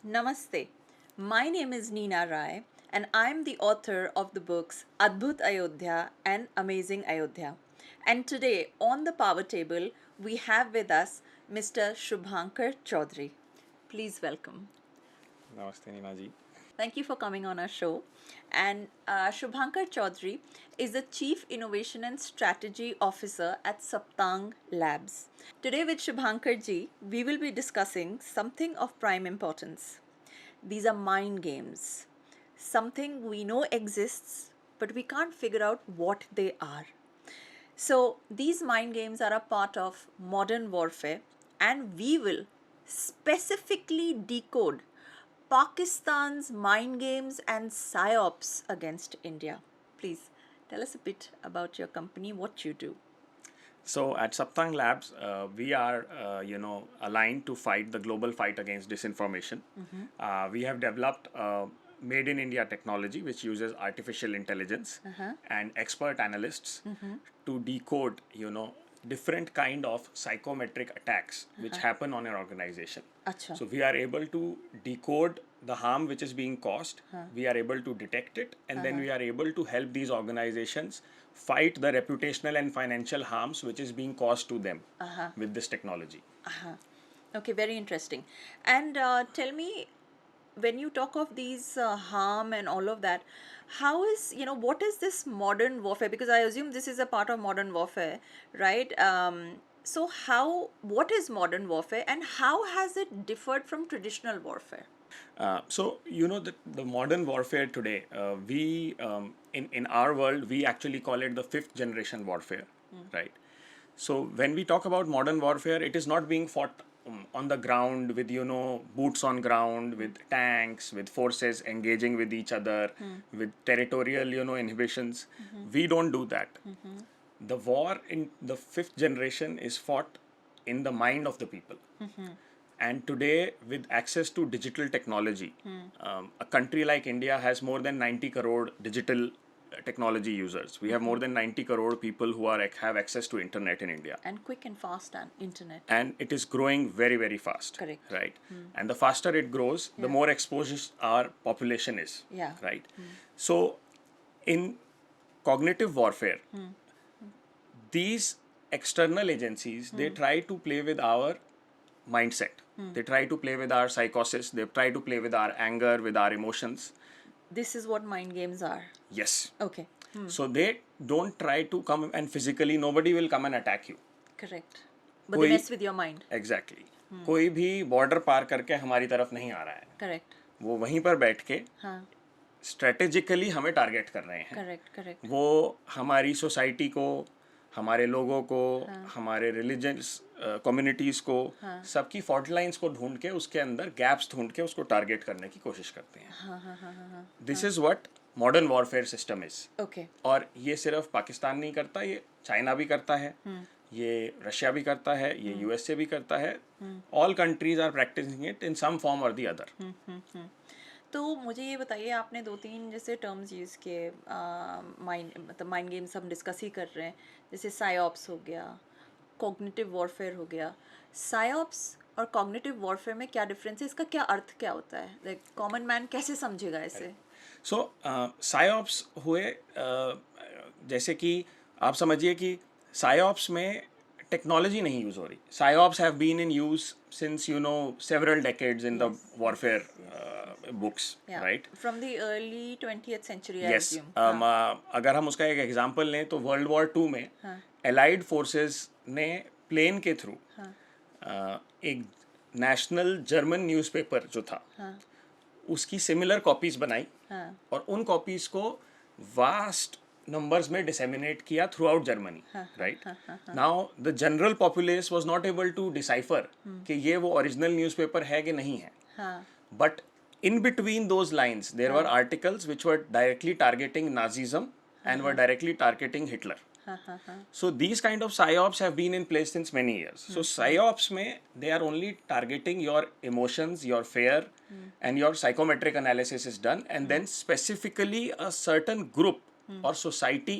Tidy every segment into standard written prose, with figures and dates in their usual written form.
Namaste. My name is Neena Rai, and I'm the author of the books Adbhut Ayodhya and Amazing Ayodhya. And today, on the power table, we have with us Mr. Shubhankar Chaudhary. Please welcome. Namaste, Neena ji. Thank you for coming on our show. And Shubhankar Chaudhary is the Chief Innovation and Strategy Officer at Saptang Labs. Today, with Shubhankar ji, we will be discussing something of prime importance. These are mind games, something we know exists, but we can't figure out what they are. So, these mind games are a part of modern warfare, and we will specifically decode Pakistan's mind games and psyops against India. Please tell us a bit about your company, what you do. So at Saptang Labs, we are, aligned to fight the global fight against disinformation. We have developed made in India technology which uses artificial intelligence and expert analysts to decode, different kind of psychometric attacks which happen on an organization. Acha. So we are able to decode the harm which is being caused. We are able to detect it, and then we are able to help these organizations fight the reputational and financial harms which is being caused to them with this technology. Okay, very interesting. And tell me, when you talk of these harm and all of that, how is, what is this modern warfare? Because I assume this is a part of modern warfare, right? So, what is modern warfare and how has it differed from traditional warfare? The modern warfare today, in our world, we actually call it the fifth generation warfare, right? So when we talk about modern warfare, it is not being fought on the ground with, boots on ground, with tanks, with forces engaging with each other, with territorial, inhibitions. We don't do that. The war in the fifth generation is fought in the mind of the people. And today, with access to digital technology, a country like India has more than 90 crore digital technology users. We have more than 90 crore people who have access to internet in India. And quick and fast and internet. And it is growing very, very fast. Correct. Right? And the faster it grows, the more exposed our population is. Yeah. Right? So, in cognitive warfare, these external agencies, they try to play with our mindset. They try to play with our psychosis. They try to play with our anger, with our emotions. This is what mind games are. Yes. Okay. So they don't try to come and physically, nobody will come and attack you. Correct. But they mess with your mind. Exactly. कोई भी border पार करके हमारी तरफ नहीं आ रहा है. Correct. वो वहीं पर बैठ के हाँ. स्ट्रेटेजिकली हमें टारगेट कर रहे हैं. Correct. Correct. वो हमारी सोसाइटी को, हमारे लोगों को, हमारे रिलीजियस कम्युनिटीज़ को, सबकी फॉल्ट लाइंस को ढूंढ के उसके अंदर गैप्स ढूंढ के उसको टारगेट करने की कोशिश करते हैं. This is what modern warfare system is. Okay. और ये सिर्फ पाकिस्तान नहीं करता, ये चाइना भी करता है, ये रशिया भी करता है, ये यूएसए भी करता है. All countries are practising it in some form or the other. तो मुझे ये बताइए, आपने दो तीन जैसे टर्म्स यूज़ किए, माइंड गेम्स हम डिस्कस ही कर रहे हैं, जैसे साइऑप्स हो गया, कॉग्निटिव वॉरफेयर हो गया. साइऑप्स और कॉग्निटिव वॉरफेयर में क्या डिफरेंस है? इसका क्या अर्थ क्या होता है? लाइक कॉमन मैन कैसे समझेगा इसे? सो साइऑप्स हुए, जैसे कि आप समझिए कि साइऑप्स में टेक्नोलॉजी नहीं यूज़ हो रही. Psyops have been in use since several decades in the warfare books, right? From the early 20th century, I Yes. assume. अगर हम उसका एक एग्जांपल लें तो वर्ल्ड वॉर 2 में एलाइड फोर्सेस ने प्लेन के थ्रू एक नेशनल जर्मन न्यूज़पेपर जो था उसकी सिमिलर कॉपीज बनाई और उन कॉपीज को वास्ट नंबर्स में डिसेमिनेट किया throughout Germany. Right now the general populace was not able to decipher कि ये वो ओरिजिनल न्यूज़पेपर है कि नहीं है. But in between those lines, there were articles which were directly targeting Nazism and were directly targeting Hitler. So these kind of psyops have been in place since many years. So psyops mein, they are only targeting your emotions, your fear, and your psychometric analysis is done, and then specifically a certain group or society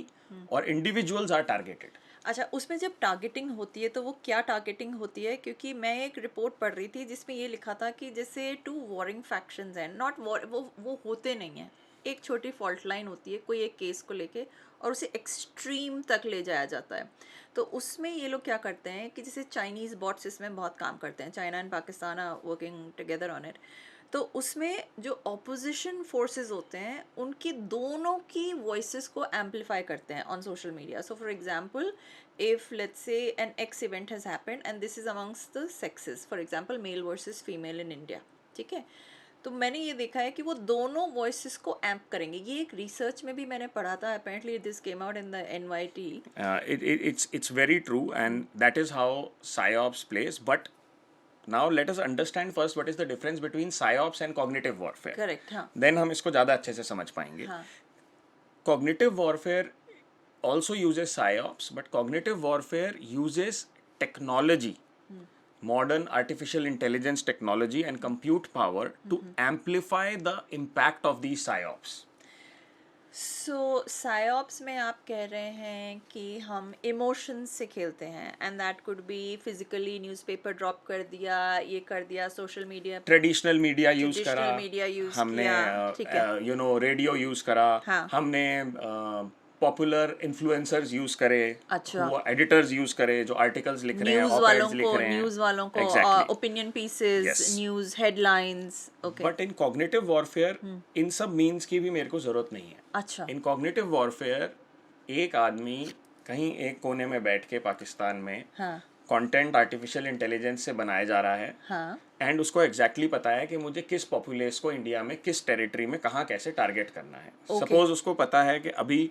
or individuals are targeted. अच्छा, उसमें जब targeting होती है तो वो क्या targeting होती है? क्योंकि मैं एक रिपोर्ट पढ़ रही थी जिसमें ये लिखा था कि जैसे टू वॉरिंग फैक्शंस हैं, नॉट वॉर, वो होते नहीं हैं, एक छोटी फॉल्ट लाइन होती है कोई एक केस को लेके और उसे एक्सट्रीम तक ले जाया जाता है। तो उसमें ये लोग क्या करते हैं कि जैसे चाइनीज़ बॉट्स इसमें बहुत काम करते हैं, China and Pakistan are working together on it. तो उसमें जो ऑपोजिशन फोर्सेस होते हैं उनकी दोनों की वॉइसेस को एम्पलीफाई करते हैं on social media. So for example, if let's say an X event has happened and this is amongst the sexes, for example male versus female in India, ठीक है, तो मैंने ये देखा है कि वो दोनों वॉइसेस को एम्प करेंगे। ये एक रिसर्च में भी मैंने पढ़ा था, apparently this came out in the NYT. It's very true, and that is how psyops plays. But now let us understand first what is the difference between psyops and cognitive warfare. Correct, हाँ Then हम इसको ज़्यादा अच्छे से समझ पाएंगे. हाँ Cognitive warfare also uses psyops, but cognitive warfare uses technology, modern artificial intelligence technology and compute power to amplify the impact of these psyops. सो सायोप्स में आप कह रहे हैं कि हम इमोशंस से खेलते हैं and that could be physically, newspaper drop कर दिया, ये कर दिया, social media, traditional media use करा, ट्रेडिशनल मीडिया यूज हमने किया, ठीक है, रेडियो यूज करा, हाँ, हमने पॉपुलर इन्फ्लुएंसर्स यूज करे, अच्छा, एडिटर्स यूज करे जो आर्टिकल्स लिख रहे हैं, न्यूज़ op-eds वालों लिख को, रहे हैं. न्यूज़ वालों को, Exactly. Opinion pieces, Yes. News headlines, okay, but in cognitive warfare इन सब मीन्स की भी मेरे को जरूरत नहीं है. अच्छा, इन कॉग्निटिव वॉरफेयर एक आदमी कहीं एक कोने में बैठ के पाकिस्तान में हाँ कंटेंट आर्टिफिशियल इंटेलिजेंस से बनाया जा रहा है, हाँ एंड उसको एग्जैक्टली पता है कि मुझे किस पॉपुलेस को इंडिया में किस टेरिटरी में कहाँ कैसे टारगेट करना है. Okay. सपोज उसको पता है कि अभी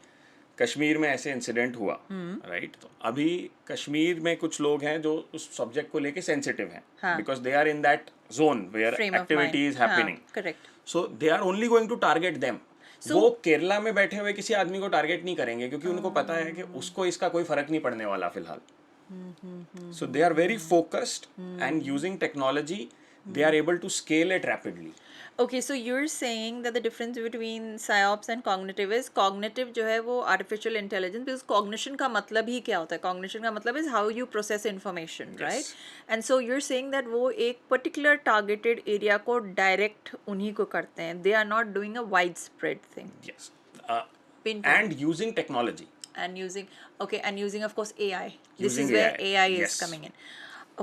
कश्मीर में ऐसे इंसिडेंट हुआ, राइट, तो अभी कश्मीर में कुछ लोग हैं जो उस सब्जेक्ट को लेके सेंसिटिव हैं, because they are in that zone where frame of activity is happening, correct, so they are only going to target them. वो केरला में बैठे हुए किसी आदमी को टारगेट नहीं करेंगे क्योंकि उनको पता है कि उसको इसका कोई फर्क नहीं पड़ने वाला फिलहाल. So they are very focused, and using technology they are able to scale it rapidly. Okay, so you're saying that the difference between psyops and cognitive is cognitive जो है वो artificial intelligence, because cognition का मतलब ही क्या होता है? Cognition का मतलब is how you process information, right? And so you're saying that वो एक particular targeted area को direct उन्हीं को करते हैं. They are not doing a widespread thing. Yes. Pinpoint. And using technology. And using, okay, and using of course AI. This Using is where AI is yes. coming in.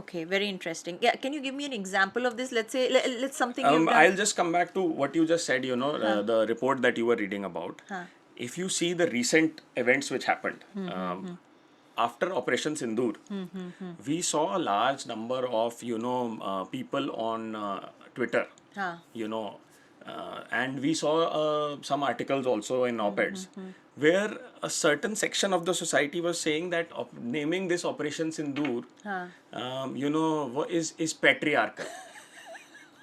Okay, very interesting. Yeah, can you give me an example of this? Let's say, let's something you've done. I'll just come back to what you just said, the report that you were reading about. If you see the recent events which happened, after Operation Sindoor, we saw a large number of, people on Twitter, and we saw some articles also in op-eds, where a certain section of the society was saying that naming this Operation Sindoor, is patriarchal,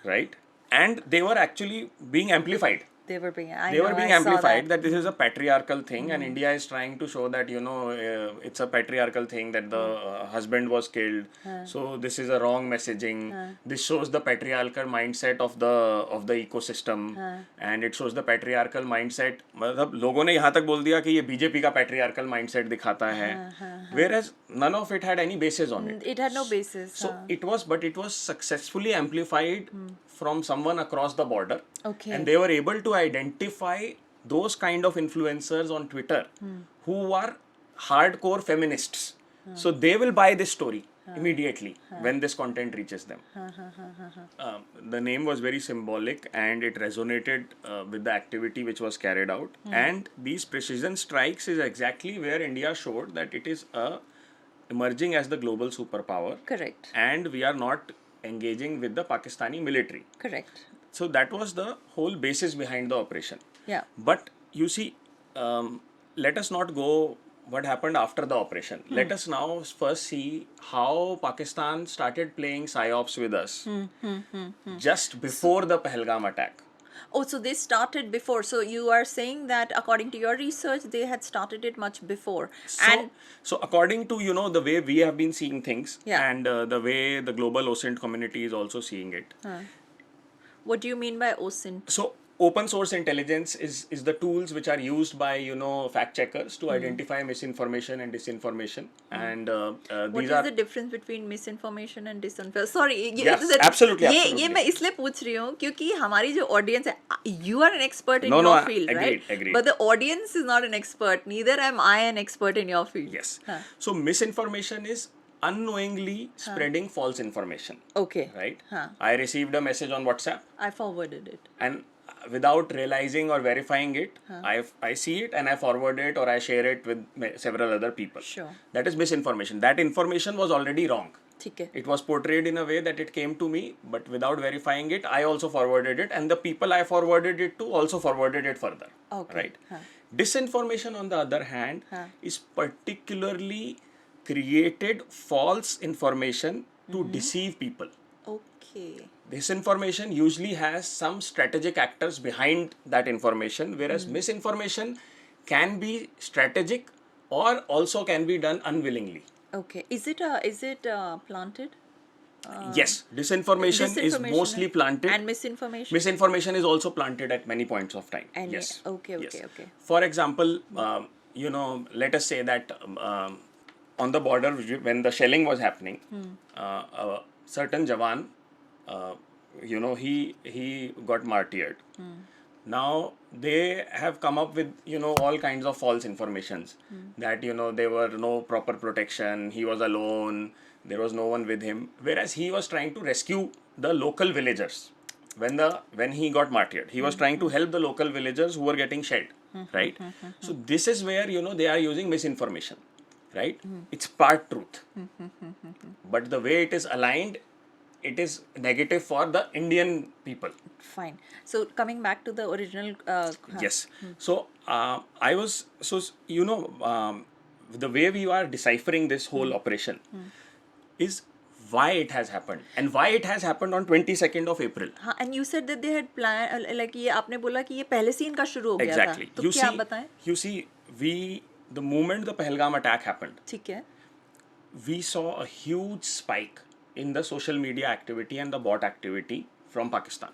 right? And they were actually being amplified. They were being amplified that this is a patriarchal thing, and India is trying to show that it's a patriarchal thing that the husband was killed. So this is a wrong messaging. This shows the patriarchal mindset of the ecosystem, and it shows the patriarchal mindset. मतलब लोगों ने यहाँ तक बोल दिया कि ये BJP का patriarchal mindset दिखाता है, whereas none of it had any basis on it. It had no basis. So it was successfully amplified from someone across the border. Okay. And they were able to identify those kind of influencers on Twitter who are hardcore feminists. So they will buy this story immediately when this content reaches them. The name was very symbolic, and it resonated with the activity which was carried out. And these precision strikes is exactly where India showed that it is emerging as the global superpower. Correct. And we are not engaging with the Pakistani military. Correct. So that was the whole basis behind the operation. Yeah. But you see, let us not go what happened after the operation. Let us now first see how Pakistan started playing psyops with us just before the Pahalgam attack. Oh, so they started before. So you are saying that according to your research, they had started it much before. So according to, the way we have been seeing things, Yeah. and the way the global OSINT community is also seeing it. What do you mean by OSINT? So open source intelligence is the tools which are used by fact checkers to identify misinformation and disinformation, and What these is are the difference between misinformation and disinformation? Sorry, Yes, absolutely, ये absolutely. मैं इसलिए पूछ रही हूँ क्योंकि हमारी जो audience है, you are an expert in No, your no, field, agreed, right? agreed. But the audience is not an expert. Neither am I an expert in your field. Yes. Huh. So misinformation is unknowingly spreading false information. Okay. Right? Huh. I received a message on WhatsApp, I forwarded it. and without realizing or verifying it, I see it and I forward it or I share it with several other people. Sure. That is misinformation. That information was already wrong. ठीक है. It was portrayed in a way that it came to me, but without verifying it, I also forwarded it, and the people I forwarded it to also forwarded it further. Okay. Right? Disinformation, on the other hand, is particularly created false information to deceive people. Okay. Disinformation usually has some strategic actors behind that information, whereas misinformation can be strategic or also can be done unwillingly. Okay. Is it planted? Yes, disinformation is mostly planted. And misinformation? Misinformation is also planted at many points of time. And yes. Okay. For example, let us say that on the border, when the shelling was happening, a certain Jawan, he got martyred. Now they have come up with all kinds of false informations that there were no proper protection, he was alone, there was no one with him, whereas he was trying to rescue the local villagers. When he got martyred, he was trying to help the local villagers who were getting shelled, right? So this is where they are using misinformation, right? It's part truth, but the way it is aligned, it is negative for the Indian people. Fine. So coming back to the original. Yes. So the way we are deciphering this whole operation is why it has happened and why it has happened on 22nd of April. हाँ, and you said that they had planned, like ये आपने बोला कि ये पहले से इनका शुरू हो गया Exactly. था. तो क्या आप बताएं? You see, the moment the Pahalgam attack happened, ठीक है. we saw a huge spike in the social media activity and the bot activity from Pakistan.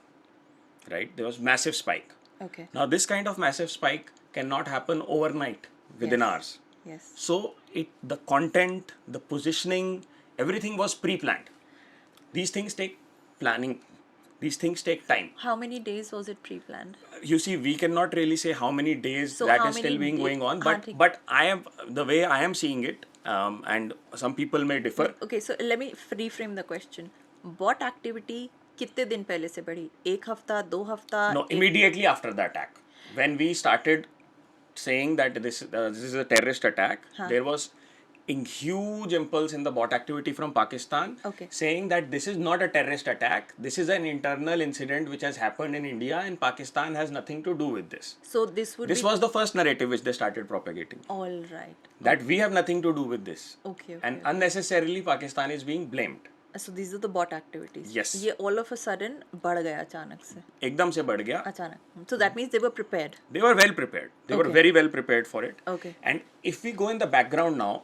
Right? There was massive spike. Okay. Now this kind of massive spike cannot happen overnight, within hours. Yes. So the content, the positioning, everything was pre-planned. These things take planning. These things take time. How many days was it pre-planned? You see, we cannot really say how many days that is still being going on. But the way I am seeing it, and some people may differ. Okay, so let me reframe the question. Bot activity कितने दिन पहले से बढ़ी? एक हफ्ता, 2 हफ्ता? No, immediately after the attack, when we started saying that this is a terrorist attack, there was a huge impulse in the bot activity from Pakistan, saying that this is not a terrorist attack, this is an internal incident which has happened in India and Pakistan has nothing to do with this. So this was the first narrative which they started propagating. All right. That we have nothing to do with this. Okay. And unnecessarily Pakistan is being blamed. So these are the bot activities. Yes. ये all of a sudden बढ़ गया अचानक से. एकदम से बढ़ गया. अचानक. So that means they were prepared. They were well prepared. They were very well prepared for it. Okay. And if we go in the background now,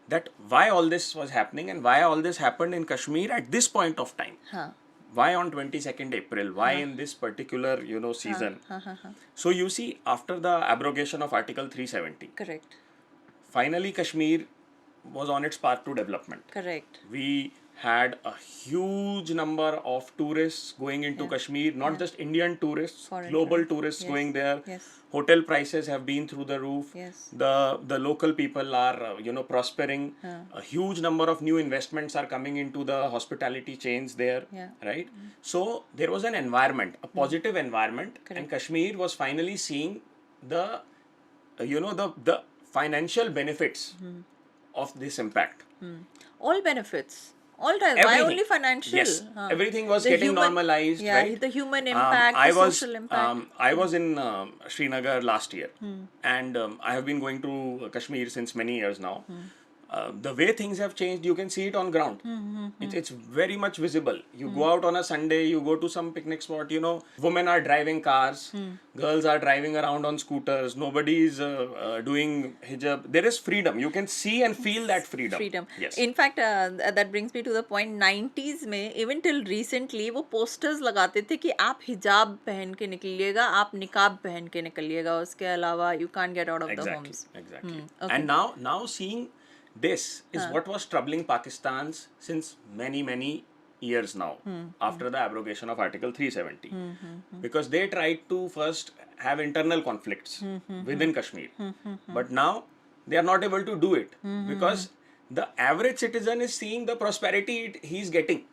that why all this was happening and why all this happened in Kashmir at this point of time. Why on 22nd April? Why in this particular season? So you see, after the abrogation of Article 370. Correct. Finally, Kashmir was on its path to development. Correct. We had a huge number of tourists going into Kashmir, not just Indian tourists, global tourists going there. Yes. Hotel prices have been through the roof. Yes. The local people are prospering. A huge number of new investments are coming into the hospitality chains there. Right? So there was an environment, a positive environment, and Kashmir was finally seeing the financial benefits of this impact. All benefits. All right. Why only financial? Yes. Everything was getting normalized, right? The human impact, the social impact. I was in Srinagar last year, and I have been going to Kashmir since many years now. the way things have changed, you can see it on ground. It's very much visible. You go out on a Sunday, you go to some picnic spot, you know, women are driving cars, girls are driving around on scooters, nobody is doing hijab. There is freedom. You can see and feel that freedom. Yes. In fact, that brings me to the point, 90s में even till recently वो posters लगाते थे कि आप हिजाब पहन के निकलिएगा, आप निकाब पहन के निकलिएगा, उसके अलावा you can't get out of the homes. Exactly. Okay. And now seeing this is what was troubling Pakistan's since many years now, after the abrogation of Article 370. Because they tried to first have internal conflicts within Kashmir. But now they are not able to do it because the average citizen is seeing the prosperity he's getting,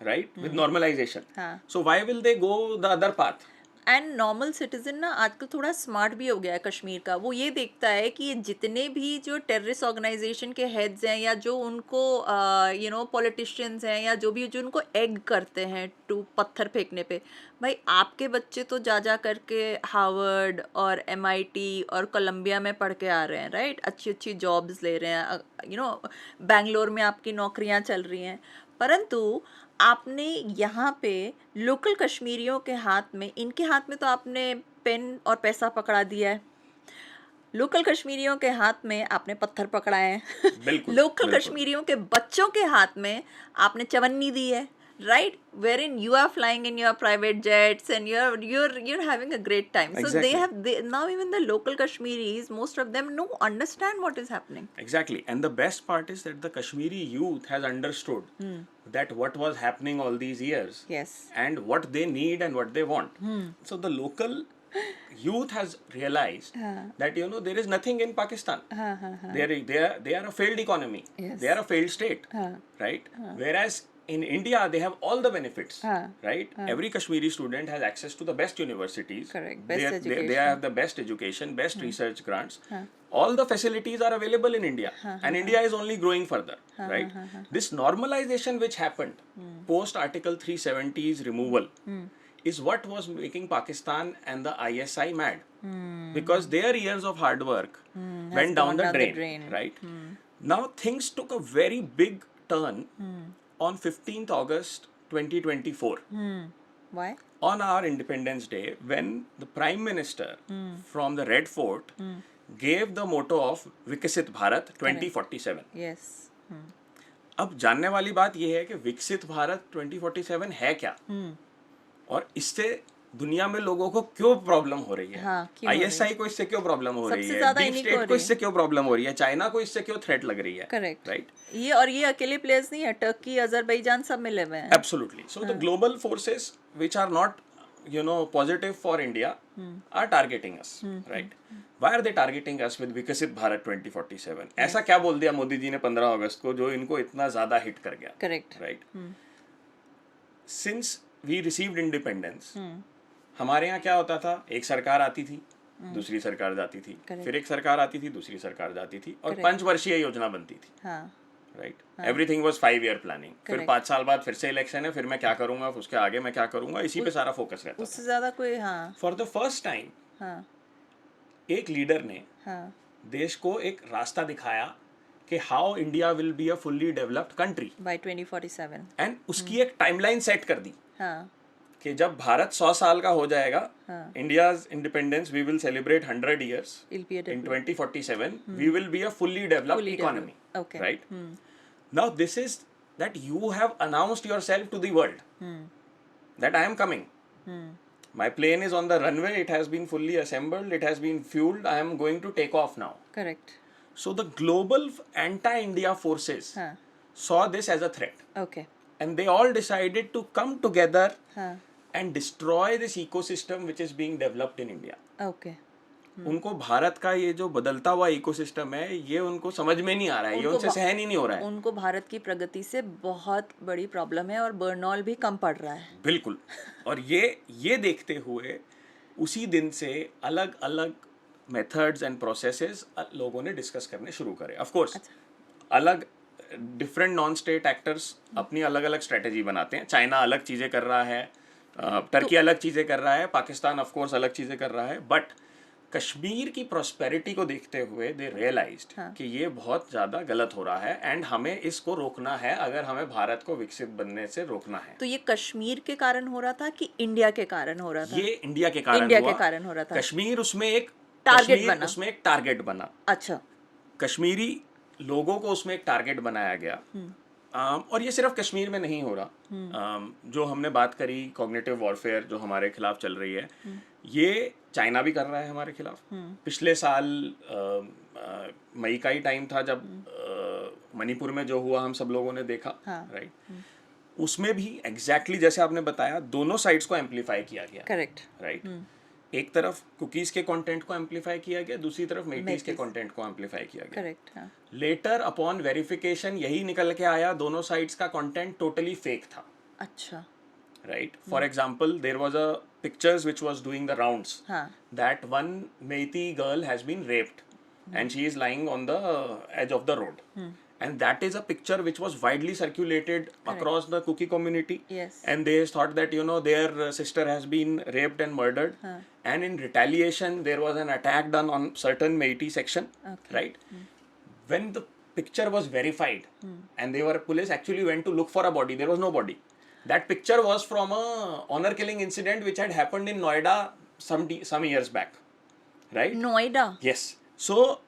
right? With normalization. So why will they go the other path? And normal citizen ना आजकल थोड़ा smart भी हो गया है कश्मीर का. वो ये देखता है कि ये जितने भी जो टेररिस्ट ऑर्गेनाइजेशन के हेड्स हैं या जो उनको यू नो पॉलिटिशियंस हैं या जो उनको एग करते हैं टू पत्थर फेंकने पे, भाई आपके बच्चे तो जा करके हार्वर्ड और MIT और कोलंबिया में पढ़ के आ रहे हैं, राइट? अच्छी जॉब्स ले रहे हैं, यू नो बेंगलोर में आपकी नौकरियां चल रही हैं. परंतु आपने यहाँ पे लोकल कश्मीरियों के हाथ में, इनके हाथ में तो आपने पेन और पैसा पकड़ा दिया है, लोकल कश्मीरियों के हाथ में आपने पत्थर पकड़ाए हैं. लोकल कश्मीरियों के बच्चों के हाथ में आपने चवन्नी दी है, right? Wherein you are flying in your private jets and you're having a great time. Exactly. So now even the local Kashmiris, most of them understand what is happening. Exactly. And the best part is that the Kashmiri youth has understood that what was happening all these years. Yes. And what they need and what they want. So the local youth has realized that, you know, there is nothing in Pakistan. They are a failed economy. Yes. They are a failed state. Right? Whereas in India, they have all the benefits, right? Every Kashmiri student has access to the best universities. Correct. Best education. They have the best education, best research grants. All the facilities are available in India. And India is only growing further, right? This normalization which happened post Article 370's removal is what was making Pakistan and the ISI mad. Because their years of hard work went down the drain, right? Now things took a very big turn on 15th August 2024. Why? On our Independence Day, when the Prime Minister from the Red Fort gave the motto of Viksit Bharat 2047. Yes. अब जानने वाली बात यह है कि विकसित भारत 2047 है क्या, और इससे दुनिया में लोगों को क्यों प्रॉब्लम हो रही है. ISI को इससे क्यों प्रॉब्लम हो रही है, डीप स्टेट को इससे क्यों प्रॉब्लम हो रही है, चाइना को इससे क्यों थ्रेट लग रही है. Correct, right. ये अकेले प्लेयर्स नहीं है, टर्की, अजरबैजान सब मिले हुए हैं. Absolutely. So the global forces which are not, you know, positive for India are targeting us, right? Why are they targeting us with Viksit Bharat 2047? ऐसा क्या बोल दिया मोदी जी ने 15 अगस्त को जो इनको इतना ज्यादा हिट कर गया. Correct, right. Since we received independence, हमारे यहाँ क्या होता था, एक सरकार आती थी, दूसरी सरकार जाती थी, फिर एक सरकार आती थी, दूसरी सरकार जाती थी, और 5 वर्षीय योजना बनती थी. Right. Everything was 5 year planning. फिर 5 साल बाद फिर से इलेक्शन है, फिर मैं क्या करूंगा, उसके आगे मैं क्या करूंगा, इसी पे सारा फोकस रहता उससे ज्यादा कोई. फॉर द फर्स्ट टाइम एक लीडर ने देश को एक रास्ता दिखाया कि how India will be a fully developed country bye 2047. And उसकी एक टाइमलाइन सेट कर दी कि जब भारत 100 साल का हो जाएगा, India's independence, we will celebrate 100 years in 2047, we will be a fully developed economy. Okay. Right? Now this is that you have announced yourself to the world that I am coming. My plane is on the runway, it has been fully assembled, it has been fueled, I am going to take off now. Correct. So the global anti-India forces saw this as a threat. Okay. And they all decided to come together and destroy this ecosystem which is being developed in India. Okay. उनको भारत का ये जो बदलता हुआ ecosystem है, ये उनको समझ में नहीं आ रहा है, ये उनसे सहन ही नहीं हो रहा है. उनको भारत की प्रगति से बहुत बड़ी प्रॉब्लम है और बर्नऑल भी कम पड़ रहा है. बिल्कुल. और ये देखते हुए उसी दिन से अलग अलग मेथड्स एंड प्रोसेसेस लोगों ने डिस्कस करने शुरू करे. ऑफ कोर्स अलग डिफरेंट नॉन स्टेट एक्टर्स अपनी अलग अलग स्ट्रेटेजी बनाते हैं. चाइना अलग चीज़ें कर रहा है, टर्की अलग चीज़ें कर रहा है, पाकिस्तान ऑफ कोर्स अलग चीज़ें कर रहा है, बट कश्मीर की प्रॉस्पेरिटी को देखते हुए दे रियलाइज्ड कि ये बहुत ज़्यादा गलत हो रहा है एंड हमें इसको रोकना है अगर हमें भारत को विकसित बनने से रोकना है। तो ये कश्मीर के कारण हो रहा था कि इंडिया के कारण हो रहा था? ये इंडिया के कारण इंडिया हुआ। के कारण हो रहा था। कश्मीर उसमें एक टारगेट बना। अच्छा। कश्मीरी लोगों को उसमें एक टारगेट बनाया गया। और ये सिर्फ कश्मीर में नहीं हो रहा। जो हमने बात करी कॉग्निटिव वॉरफेयर जो हमारे खिलाफ चल रही है, ये चाइना भी कर रहा है हमारे खिलाफ। पिछले साल मई का ही टाइम था जब मणिपुर में जो हुआ हम सब लोगों ने देखा, राइट? उसमें भी एग्जैक्टली जैसे आपने बताया दोनों साइड्स को एम्पलीफाई किया गया। Correct, right? एक तरफ कुकीज के कंटेंट को एम्पलीफाई किया गया, दूसरी तरफ मेटीज के कंटेंट को एम्पलीफाई किया गया। करेक्ट, हाँ। लेटर अपॉन वेरिफिकेशन यही निकल के आया दोनों साइड्स का कंटेंट टोटली फेक था। अच्छा। Right. For example, there was a pictures which was doing the rounds that one Meiti girl has been raped and she is lying on the edge of the road. And that is a picture which was widely circulated across the Kuki community. Yes. And they thought that, you know, their sister has been raped and murdered. And in retaliation, there was an attack done on certain Meiti section. Okay. Right? When the picture was verified and police actually went to look for a body, there was no body. That picture was from a honor killing incident which had happened in Noida some years back, right? Noida? Yes. So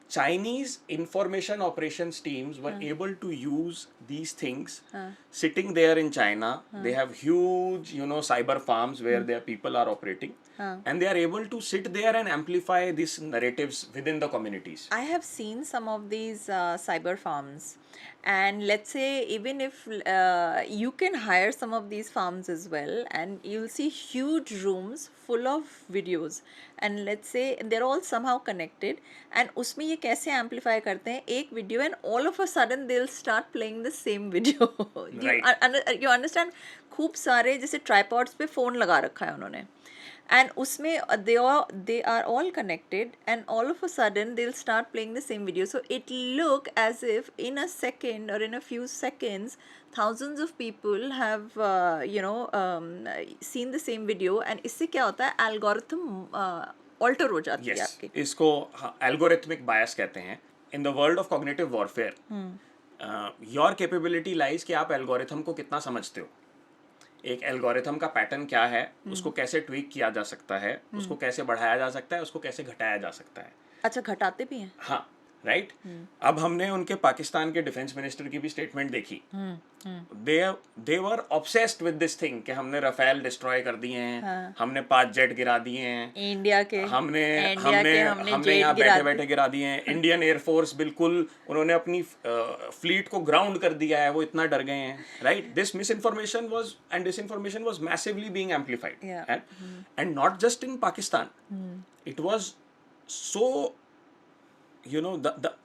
Chinese information operations teams were able to use these things sitting there in China. They have huge, you know, cyber farms where their people are operating. And they are able to sit there and amplify these narratives within the communities. I have seen some of these cyber farms, and let's say even if you can hire some of these farms as well, and you'll see huge rooms full of videos, and let's say they're all somehow connected, and उसमें ये कैसे amplify करते हैं एक video, and all of a sudden they'll start playing the same video. You understand? खूब सारे जैसे tripods पे phone लगा रखा है उन्होंने, and उसमें they are all connected, and all of a sudden they'll start playing the same video. So it look as if in a second or in a few seconds thousands of people have seen the same video, and इससे क्या होता है algorithm alter हो जाती है आपकी। इसको algorithmic bias कहते हैं। In the world of cognitive warfare, your capability lies कि आप algorithm को कितना समझते हो। एक एल्गोरिथम का पैटर्न क्या है, उसको कैसे ट्वीक किया जा सकता है, उसको कैसे बढ़ाया जा सकता है, उसको कैसे घटाया जा सकता है। अच्छा, घटाते भी हैं? हाँ, राइट। अब हमने उनके पाकिस्तान के डिफेंस मिनिस्टर की भी स्टेटमेंट देखी। दे वर ऑब्सेस्ड विद दिस थिंग कि हमने राफेल डिस्ट्रॉय कर दिए हैं, हमने 5 जेट गिरा दिए हैं इंडिया के, हमने यहाँ बैठे बैठे गिरा दिए हैं। इंडियन एयरफोर्स बिल्कुल उन्होंने अपनी फ्लीट को ग्राउंड कर दिया है, वो इतना डर गए हैं, right. This misinformation was and disinformation was massively being amplified, and not just in Pakistan, it was so, you know,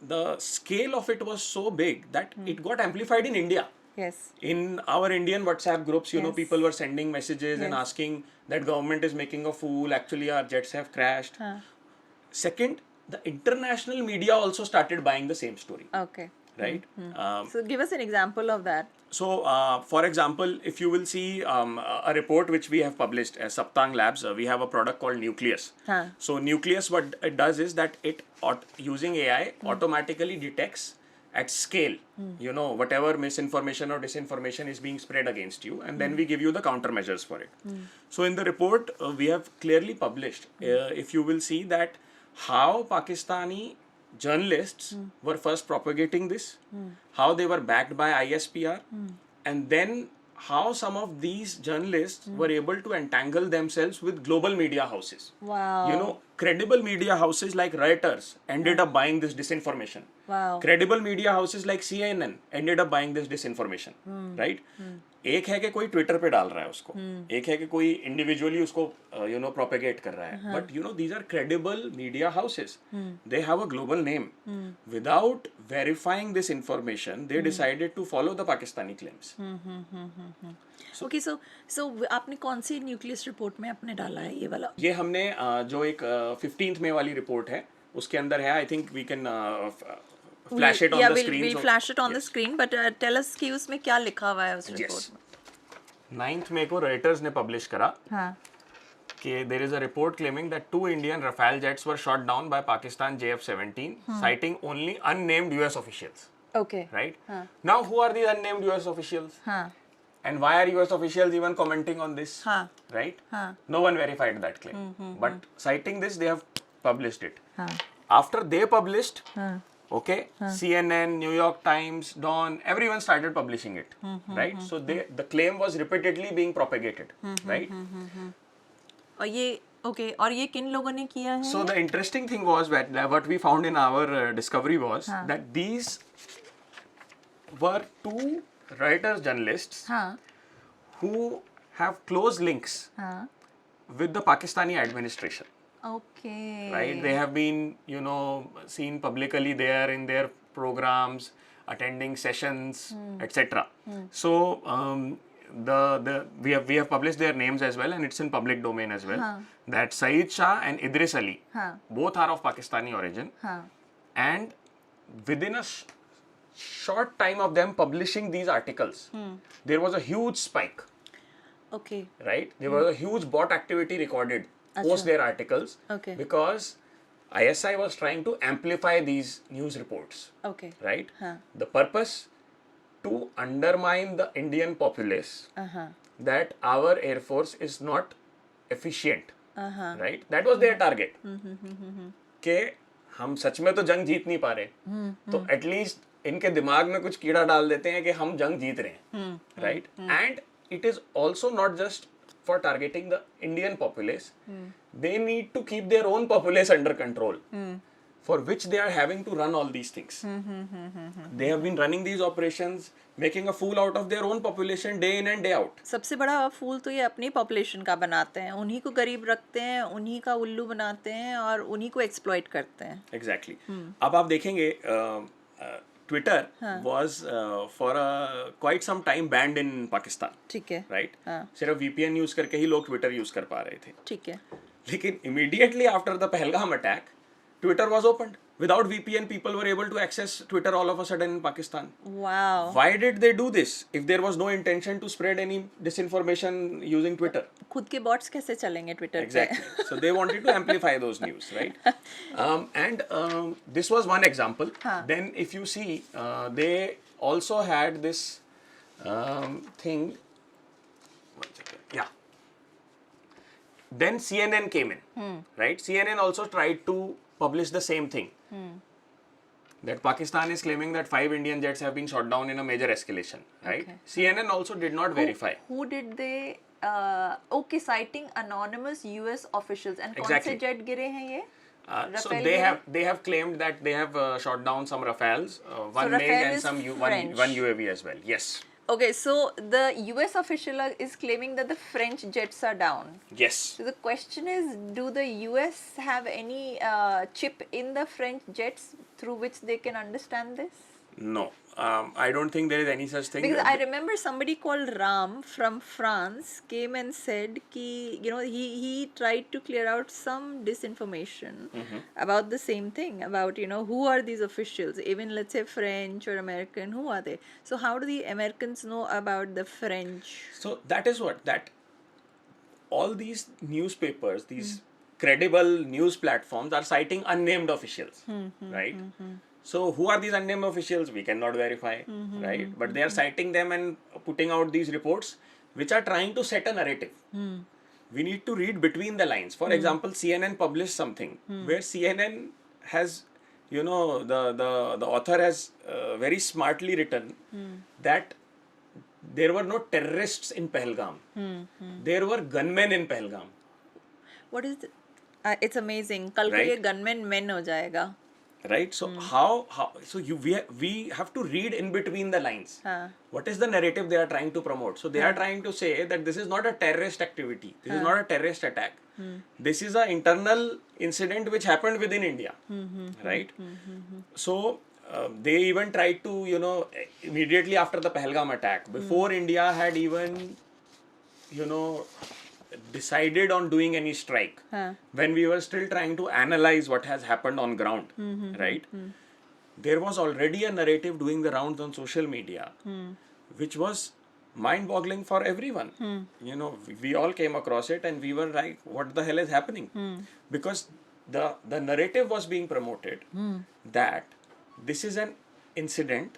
the scale of it was so big that it got amplified in India. Yes. In our Indian WhatsApp groups, you know, people were sending messages and asking that government is making a fool, actually our jets have crashed. Second, the international media also started buying the same story. Okay. Right? So give us an example of that. So, for example, if you will see a report which we have published as Saptang Labs, we have a product called Nucleus. So, Nucleus, what it does is that it, using AI, automatically detects at scale, you know, whatever misinformation or disinformation is being spread against you, and then we give you the countermeasures for it. So, in the report, we have clearly published, if you will see that how Pakistani journalists were first propagating this, how they were backed by ISPR, and then how some of these journalists were able to entangle themselves with global media houses. Wow. You know, credible media houses like Reuters ended up buying this disinformation. Wow. Credible media houses like CNN ended up buying this disinformation, right? एक है कि कोई Twitter पे डाल रहा है उसको, एक है कि कोई इंडिविजुअली उसको यू नो प्रोपेगेट कर रहा है, but you know these are credible media houses, they have a global name. Without verifying this information they decided to follow the Pakistani claims. Okay, so आपने कौन सी न्यूक्लियस रिपोर्ट में आपने डाला है ये वाला? ये हमने जो एक 15th मई वाली रिपोर्ट है उसके अंदर है। I think we can flash it on the screen. We'll flash it on the screen, but tell us कि उसमें क्या लिखा हुआ है उस रिपोर्ट में। 9th मई को रॉयटर्स ने पब्लिश करा there is a report claiming that 2 Indian Rafale jets were shot down by Pakistan JF-17, citing only unnamed US officials. Okay. Right? Now, who are these unnamed US officials? And why are US officials even commenting on this? Right? No one verified that claim. But citing this, they have published it. After they published, okay, CNN, New York Times, Dawn, everyone started publishing it. Right? So the claim was repeatedly being propagated. Right? और ये किन लोगों ने किया है? So the interesting thing was that what we found in our discovery was that these were 2 writers, journalists who have close links with the Pakistani administration. Okay. Right? They have been, seen publicly there in their programs, attending sessions, etc. So we have published their names as well, and it's in public domain as well. That Saeed Shah and Idris Ali, both are of Pakistani origin, and within a short time of them publishing these articles, there was a huge spike. Okay. Right? There was a huge bot activity recorded post their articles, because ISI was trying to amplify these news reports. Okay. Right? The purpose to undermine the Indian populace that our Air Force is not efficient. Right? That was their target. कि हम सच में तो जंग जीत नहीं पा रहे, तो at least इनके दिमाग में कुछ कीड़ा डाल देते हैं कि हम जंग जीत रहे हैं. Right? And it is also not just for targeting the Indian populace. They need to keep their own populace under control, for which they are having to run all these things. They have been running these operations, making a fool out of their own population day in and day out. सबसे बड़ा फूल तो ये अपनी population का बनाते हैं, उन्हीं को गरीब रखते हैं, उन्हीं का उल्लू बनाते हैं और उन्हीं को एक्सप्लॉइट करते हैं. Exactly. अब आप देखेंगे Twitter was for quite some time banned in Pakistan. ठीक है. Right? सिर्फ VPN यूज करके ही लोग Twitter यूज कर पा रहे थे. ठीक है. लेकिन immediately after the Pahalgam attack, Twitter was opened. Without VPN, people were able to access Twitter all of a sudden in Pakistan. Wow. Why did they do this if there was no intention to spread any disinformation using Twitter? खुद के bots कैसे चलेंगे Twitter पे? Exactly. So they wanted to amplify those news, right? And this was one example. Then if you see, they also had this thing. One second. Yeah. Then CNN came in, right? CNN also tried to publish the same thing. That Pakistan is claiming that 5 Indian jets have been shot down in a major escalation, right? Okay. CNN also did not verify. Who did they? Citing anonymous US officials. And exactly. कौन से jet गिरे हैं ये? So they have claimed that they have shot down some Rafales, one so MiG and some one UAV as well. Yes. Okay, so the US official is claiming that the French jets are down. Yes. So the question is, do the US have any chip in the French jets through which they can understand this? No. I don't think there is any such thing. Because I remember somebody called Ram from France came and said ki, he tried to clear out some disinformation about the same thing, about, who are these officials, even let's say French or American, who are they? So how do the Americans know about the French? So that is that all these newspapers, these credible news platforms are citing unnamed officials, right? So who are these unnamed officials? We cannot verify, right? But they are citing them and putting out these reports which are trying to set a narrative. We need to read between the lines. For example, CNN published something where CNN has, the author has very smartly written that there were no terrorists in Pahalgam. There were gunmen in Pahalgam. What is it? It's amazing. Kal ko ye gunmen men ho jayega. Right? So we have to read in between the lines. What is the narrative they are trying to promote? So they are trying to say that this is not a terrorist activity. This is not a terrorist attack. This is an internal incident which happened within India. Right? So they even tried to, immediately after the Pahalgam attack, before India had even, decided on doing any strike, when we were still trying to analyze what has happened on ground, right? There was already a narrative doing the rounds on social media, which was mind-boggling for everyone. You know, we all came across it and we were like, what the hell is happening? Because the narrative was being promoted that this is an incident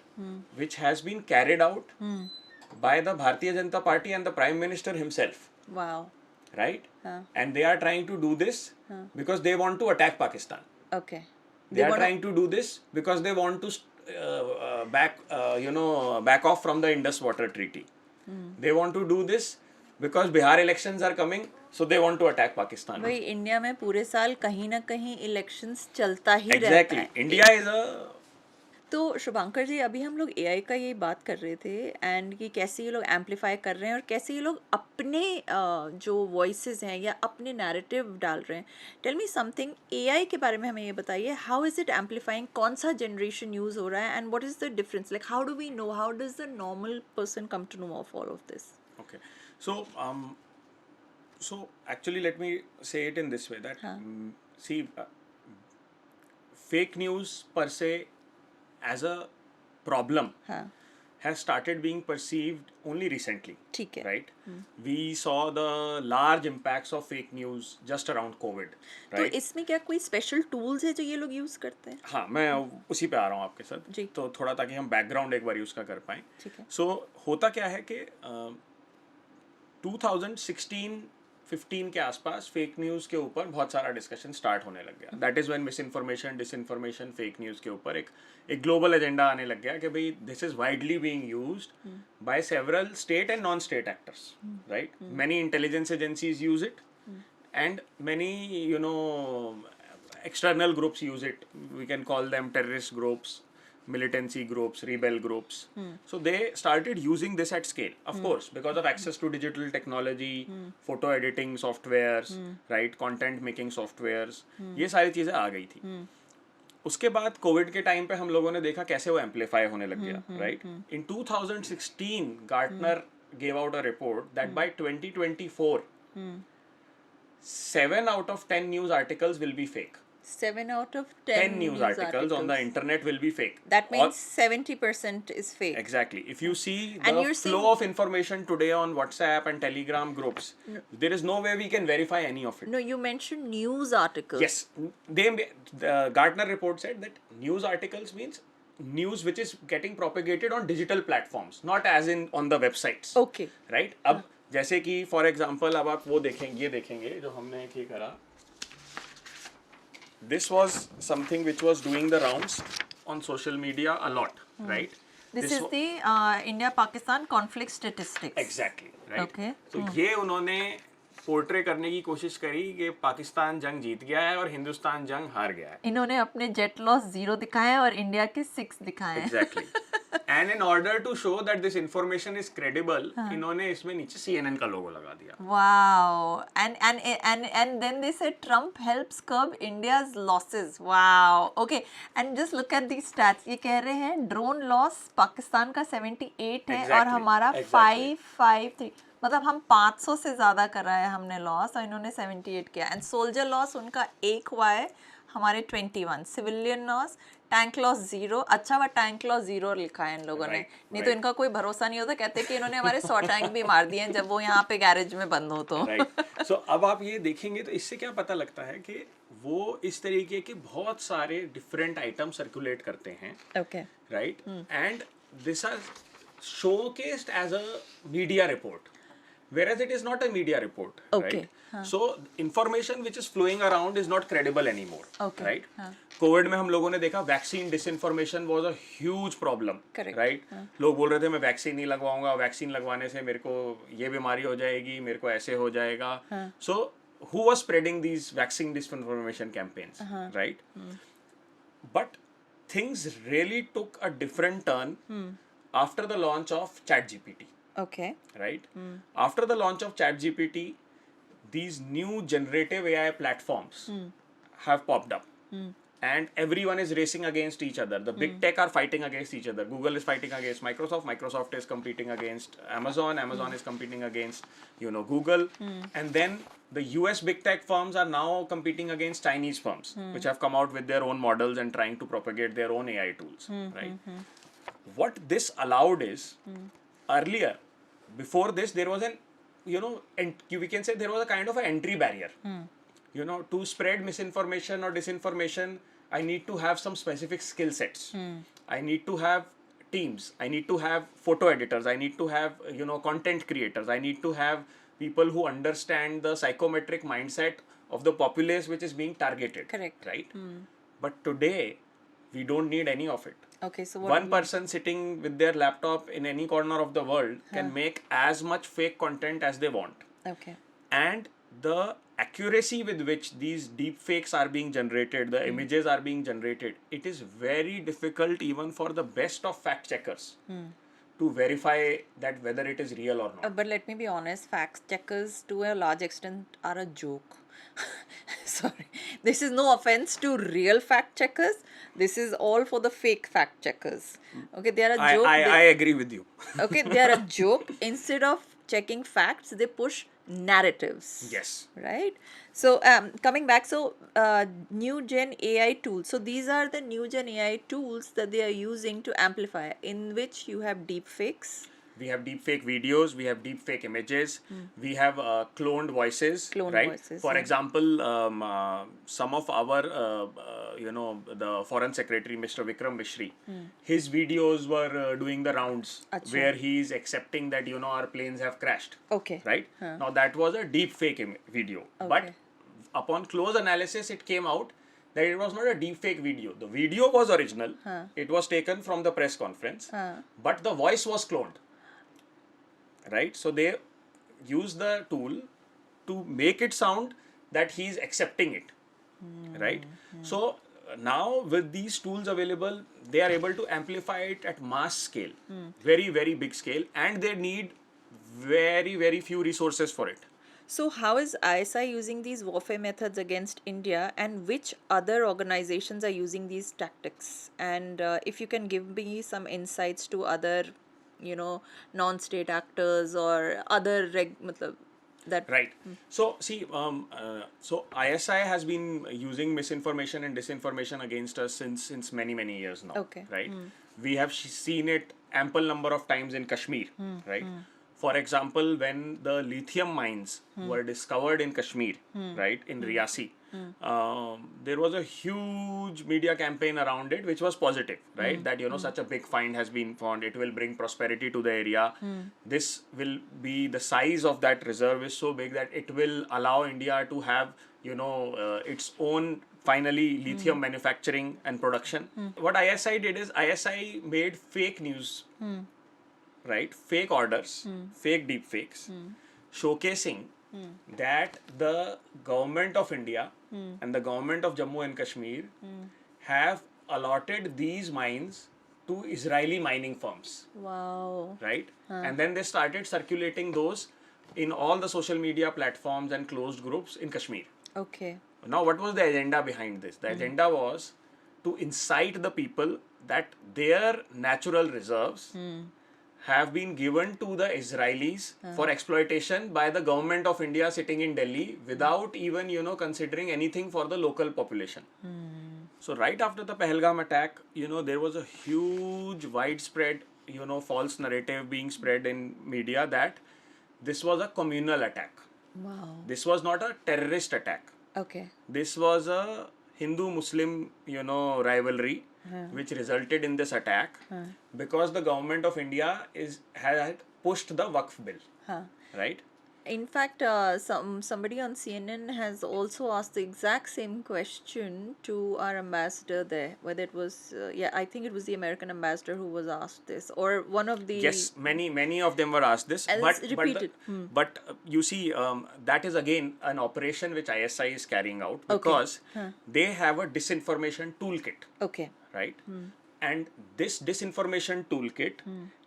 which has been carried out by the Bharatiya Janata Party and the Prime Minister himself. Wow. Right? And they are trying to do this because they want to attack Pakistan. Okay. They are trying to do this because they want to back off from the Indus Water Treaty. They want to do this because Bihar elections are coming, so they want to attack Pakistan. भाई India में पूरे साल कहीं ना कहीं elections चलता ही रहता Exactly. है. India is a तो शुभांकर जी अभी हम लोग एआई का ये बात कर रहे थे एंड कि कैसे ये लोग एम्पलीफाई कर रहे हैं और कैसे ये लोग अपने जो वॉइसेस हैं या अपने नैरेटिव डाल रहे हैं. टेल मी समथिंग, एआई के बारे में हमें ये बताइए. How is it amplifying? कौन सा जनरेशन यूज़ हो रहा है and what is the difference? Like how do we know, how does the normal person come to know of all of this? okay. So actually, let me say it in this way that see, fake news per se as a problem has started being perceived only recently. ठीक है. Right? We saw the large impacts of fake news just around COVID. तो Right? इसमें क्या कोई special tools है जो ये लोग यूज़ करते हैं? हाँ, मैं उसी पे आ रहा हूँ आपके साथ. जी. तो थोड़ा ताकि हम बैकग्राउंड एक बार उसका कर पाएं. ठीक है. So होता क्या है कि 2016-15 के आसपास फेक न्यूज़ के ऊपर बहुत सारा डिस्कशन स्टार्ट होने लग गया. That is when misinformation, disinformation, fake news के ऊपर एक ग्लोबल एजेंडा आने लग गया कि भाई this is widely being used by several state and non state actors. Right? Many intelligence agencies use it and many external groups use it. We can call them terrorist groups, militancy groups, rebel groups. So they started using this at scale, of course, because of access to digital technology, photo editing softwares, right, content making softwares. ये सारी चीज़ें आ गई थी. उसके बाद Covid के time पे हम लोगों ने देखा कैसे वो एम्पलीफाई होने लग गया. Right? In 2016 Gartner gave out a report that by 2024 7 out of 10 news articles will be fake. 7 out of 10 news articles on the internet will be fake. That means 70% is fake. Exactly. If you see And the you're flow saying- of information today on WhatsApp and Telegram groups, there is no way we can verify any of it. No, you mentioned news articles. Yes. The Gartner report said that news articles means news which is getting propagated on digital platforms, not as in on the websites. Okay. Right? अब जैसे कि for example अब आप वो देखेंगे, ये देखेंगे जो हमने ये करा. This was something which was doing the rounds on social media a lot. Right? This is the India-Pakistan conflict statistics. Exactly. Right? Okay. तो ये उन्होंने पोर्ट्रे करने की कोशिश करी कि पाकिस्तान जंग जीत गया है और हिंदुस्तान जंग हार गया है. इन्होंने अपने जेट लॉस 0 दिखाए और इंडिया के 6 दिखाए. Exactly. And in order to show that this information is credible, इन्होंने इसमें नीचे CNN का लोगो लगा दिया. Wow. And then they said Trump helps curb India's losses. Wow. Okay. And just look at these stats. ये कह रहे हैं ड्रोन लॉस पाकिस्तान का 78 है और हमारा 553. मतलब हम 500 से ज़्यादा कर रहा है हमने लॉस और इन्होंने 78 किया. एंड सोल्जर लॉस उनका 1 हुआ है, हमारे 21. Civilian loss, tank loss 0. अच्छा हुआ टैंक लॉस 0 लिखा है इन लोगों ने, नहीं तो इनका कोई भरोसा नहीं होता. कहते कि इन्होंने हमारे 100 टैंक भी मार दिए हैं जब वो यहाँ पे गैरेज में बंद हो तो. राइट. सो अब आप ये देखेंगे तो इससे क्या पता लगता है कि वो इस तरीके के बहुत सारे डिफरेंट आइटम सर्कुलेट करते हैं. Okay. Right? And this are showcased as a media report, whereas it is not a media report. Okay. Right? So information which is flowing around is not credible anymore. Okay. Right? Covid में हम लोगों ने देखा vaccine disinformation was a huge problem. Right? लोग बोल रहे थे मैं वैक्सीन नहीं लगवाऊंगा, वैक्सीन लगवाने से मेरे को ये बीमारी हो जाएगी, मेरे को ऐसे हो जाएगा. सो who was spreading these vaccine disinformation campaigns? Right? But things really took a different turn after the launch of ChatGPT. Okay. Right? After the launch of ChatGPT, these new generative AI platforms have popped up. And everyone is racing against each other. The big tech are fighting against each other. Google is fighting against Microsoft. Microsoft is competing against Amazon. Amazon is competing against, Google. And then the US big tech firms are now competing against Chinese firms, which have come out with their own models and trying to propagate their own AI tools. Right? What this allowed is, earlier, before this there was an, and we can say there was a kind of an entry barrier. To spread misinformation or disinformation, I need to have some specific skill sets. I need to have teams. I need to have photo editors. I need to have, content creators. I need to have people who understand the psychometric mindset of the populace which is being targeted. Correct. Right? But today, we don't need any of it. Okay, so One person sitting with their laptop in any corner of the world can make as much fake content as they want. Okay. And the accuracy with which these deep fakes are being generated, the images are being generated, it is very difficult even for the best of fact checkers to verify that whether it is real or not. But let me be honest, fact checkers to a large extent are a joke. Sorry. This is no offense to real fact checkers. This is all for the fake fact checkers. Okay, they are a joke. I agree with you. Okay, they are a joke. Instead of checking facts, they push narratives. Yes. Right? So, coming back, so new gen AI tools. So, these are the new gen AI tools that they are using to amplify, in which you have deep fakes. We have deepfake videos, we have deepfake images, we have cloned voices, right? Voices, For example, some of our, the Foreign Secretary, Mr. Vikram Mishri, his videos were doing the rounds where he's accepting that, our planes have crashed. Okay. Right? Now, that was a deepfake video. But upon close analysis, it came out that it was not a deepfake video. The video was original. It was taken from the press conference. But the voice was cloned. Right? So they use the tool to make it sound that he's accepting it. Right? So now with these tools available, they are able to amplify it at mass scale, very, very big scale, and they need very, very few resources for it. So, how is ISI using these warfare methods against India, and which other organizations are using these tactics? And if you can give me some insights to other, non-state actors or other that. Right. So see, so ISI has been using misinformation and disinformation against us since many years now. Okay. Right. We have seen it ample number of times in Kashmir. Right. For example, when the lithium mines were discovered in Kashmir, right, in Riyasi, there was a huge media campaign around it, which was positive, right? That, such a big find has been found. It will bring prosperity to the area. This will be, the size of that reserve is so big that it will allow India to have, its own, finally, lithium manufacturing and production. What ISI did is ISI made fake news. Right, fake orders, fake deep fakes, showcasing that the government of India and the government of Jammu and Kashmir have allotted these mines to Israeli mining firms. Wow. Right? And then they started circulating those in all the social media platforms and closed groups in Kashmir. Okay. Now, what was the agenda behind this? The agenda was to incite the people that their natural reserves have been given to the Israelis for exploitation by the government of India sitting in Delhi without even, considering anything for the local population. So right after the Pahalgam attack, there was a huge widespread, false narrative being spread in media that this was a communal attack. Wow. This was not a terrorist attack. Okay. This was a Hindu-Muslim, rivalry which resulted in this attack because the government of India had pushed the Waqf bill. Right? In fact, somebody on CNN has also asked the exact same question to our ambassador there. Whether it was, I think it was the American ambassador who was asked this, or one of the. Yes, many of them were asked this. But you see, that is again an operation which ISI is carrying out because they have a disinformation toolkit. Okay. Right? And this disinformation toolkit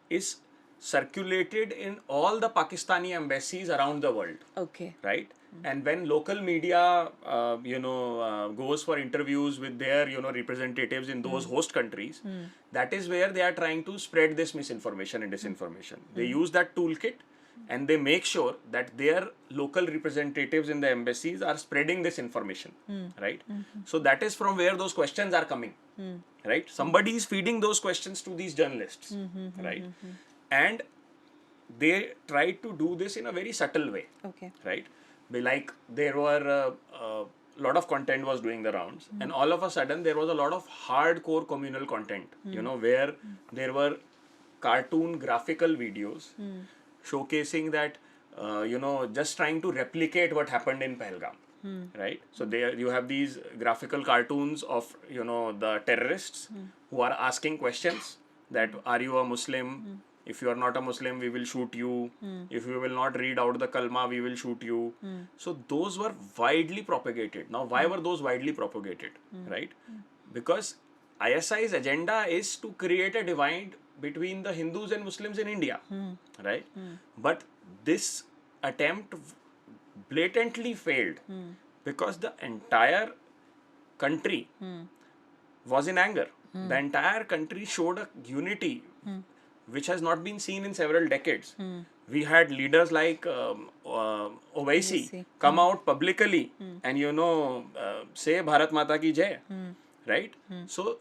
is circulated in all the Pakistani embassies around the world. Okay. Right? And when local media, goes for interviews with their, representatives in those host countries, that is where they are trying to spread this misinformation and disinformation. They use that toolkit and they make sure that their local representatives in the embassies are spreading this information. Right? So that is from where those questions are coming. Right? Somebody is feeding those questions to these journalists. Right? And they tried to do this in a very subtle way. Okay. Right? Like there were a lot of content was doing the rounds, and all of a sudden there was a lot of hardcore communal content, where there were cartoon graphical videos showcasing that, just trying to replicate what happened in Pahalgam. Right? So there you have these graphical cartoons of, the terrorists who are asking questions that, are you a Muslim? If you are not a Muslim, we will shoot you. If you will not read out the kalma, we will shoot you. So those were widely propagated. Now, why were those widely propagated? Right? Because ISI's agenda is to create a divide between the Hindus and Muslims in India. Right? But this attempt blatantly failed because the entire country was in anger. The entire country showed a unity which has not been seen in several decades. We had leaders like Owaisi come out publicly and say Bharat Mata ki Jai, right? So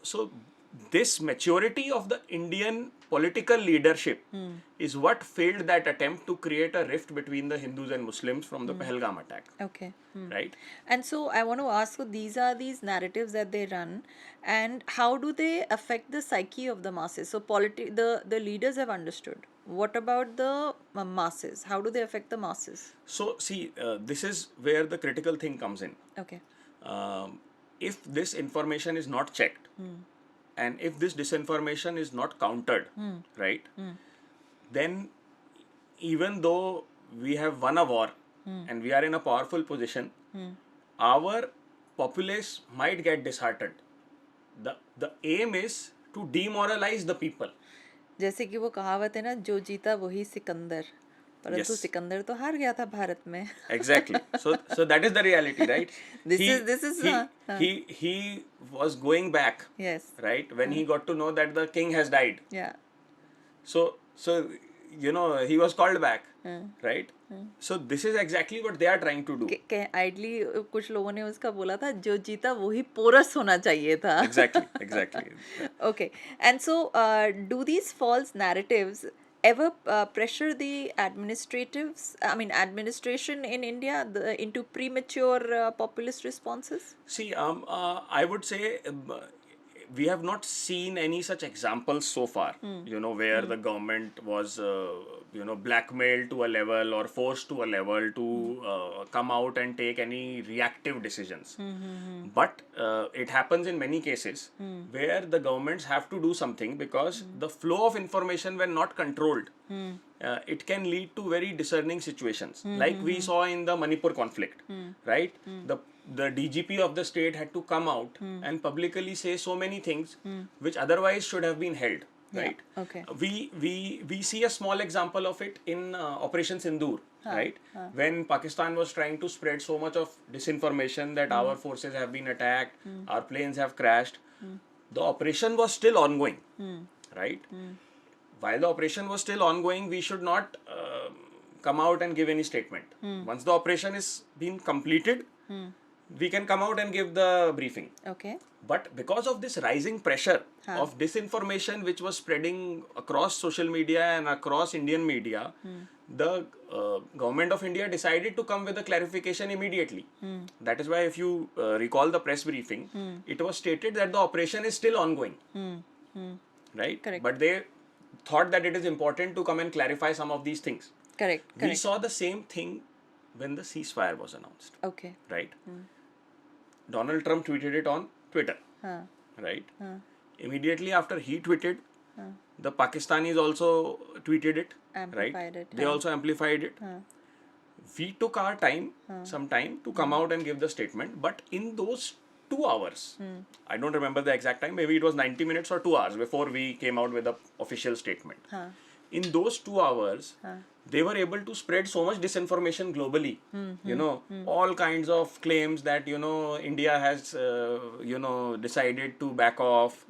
this maturity of the Indian political leadership is what failed that attempt to create a rift between the Hindus and Muslims from the Pahalgam attack. Okay. Right? And so I want to ask, so these are these narratives that they run, and how do they affect the psyche of the masses? So the leaders have understood. What about the masses? How do they affect the masses? So see, this is where the critical thing comes in. Okay. If this information is not checked, and if this disinformation is not countered, right, then even though we have won a war and we are in a powerful position, our populace might get disheartened. The aim is to demoralize the people. जैसे कि वो कहावत है ना, जो जीता वही सिकंदर, परंतु Yes. सिकंदर तो हार गया था भारत में. Exactly. So that is the reality, right? This is he was going back. Yes. Right, when he got to know that the king has died. Yeah. So he was called back. Right? So this is exactly what they are trying to do. Ideally कुछ लोगों ने उसका बोला था, जो जीता वही porous होना चाहिए था. Exactly. Okay. And so do these false narratives ever pressure the administration in India into premature populist responses? See, I would say we have not seen any such examples so far, where the government was, blackmailed to a level or forced to a level to come out and take any reactive decisions. But it happens in many cases where the governments have to do something because the flow of information, when not controlled, it can lead to very discerning situations. Like we saw in the Manipur conflict, right? The DGP of the state had to come out and publicly say so many things which otherwise should have been held. Right? Yeah. Okay. We see a small example of it in Operation Sindoor, right? When Pakistan was trying to spread so much of disinformation that our forces have been attacked, our planes have crashed, the operation was still ongoing, right? While the operation was still ongoing, we should not come out and give any statement. Once the operation is been completed, we can come out and give the briefing. Okay. But because of this rising pressure of disinformation which was spreading across social media and across Indian media, the government of India decided to come with a clarification immediately. That is why if you recall the press briefing, it was stated that the operation is still ongoing. Right? Correct. But they thought that it is important to come and clarify some of these things. Correct. We saw the same thing when the ceasefire was announced. Okay. Right? Donald Trump tweeted it on Twitter. Right? Immediately after he tweeted, the Pakistanis also tweeted it. Amplified right? it. They also amplified it. We took our time, some time, to come out and give the statement. But in those 2 hours, I don't remember the exact time, maybe it was 90 minutes or 2 hours before we came out with the official statement. In those 2 hours, they were able to spread so much disinformation globally. All kinds of claims that, India has, decided to back off.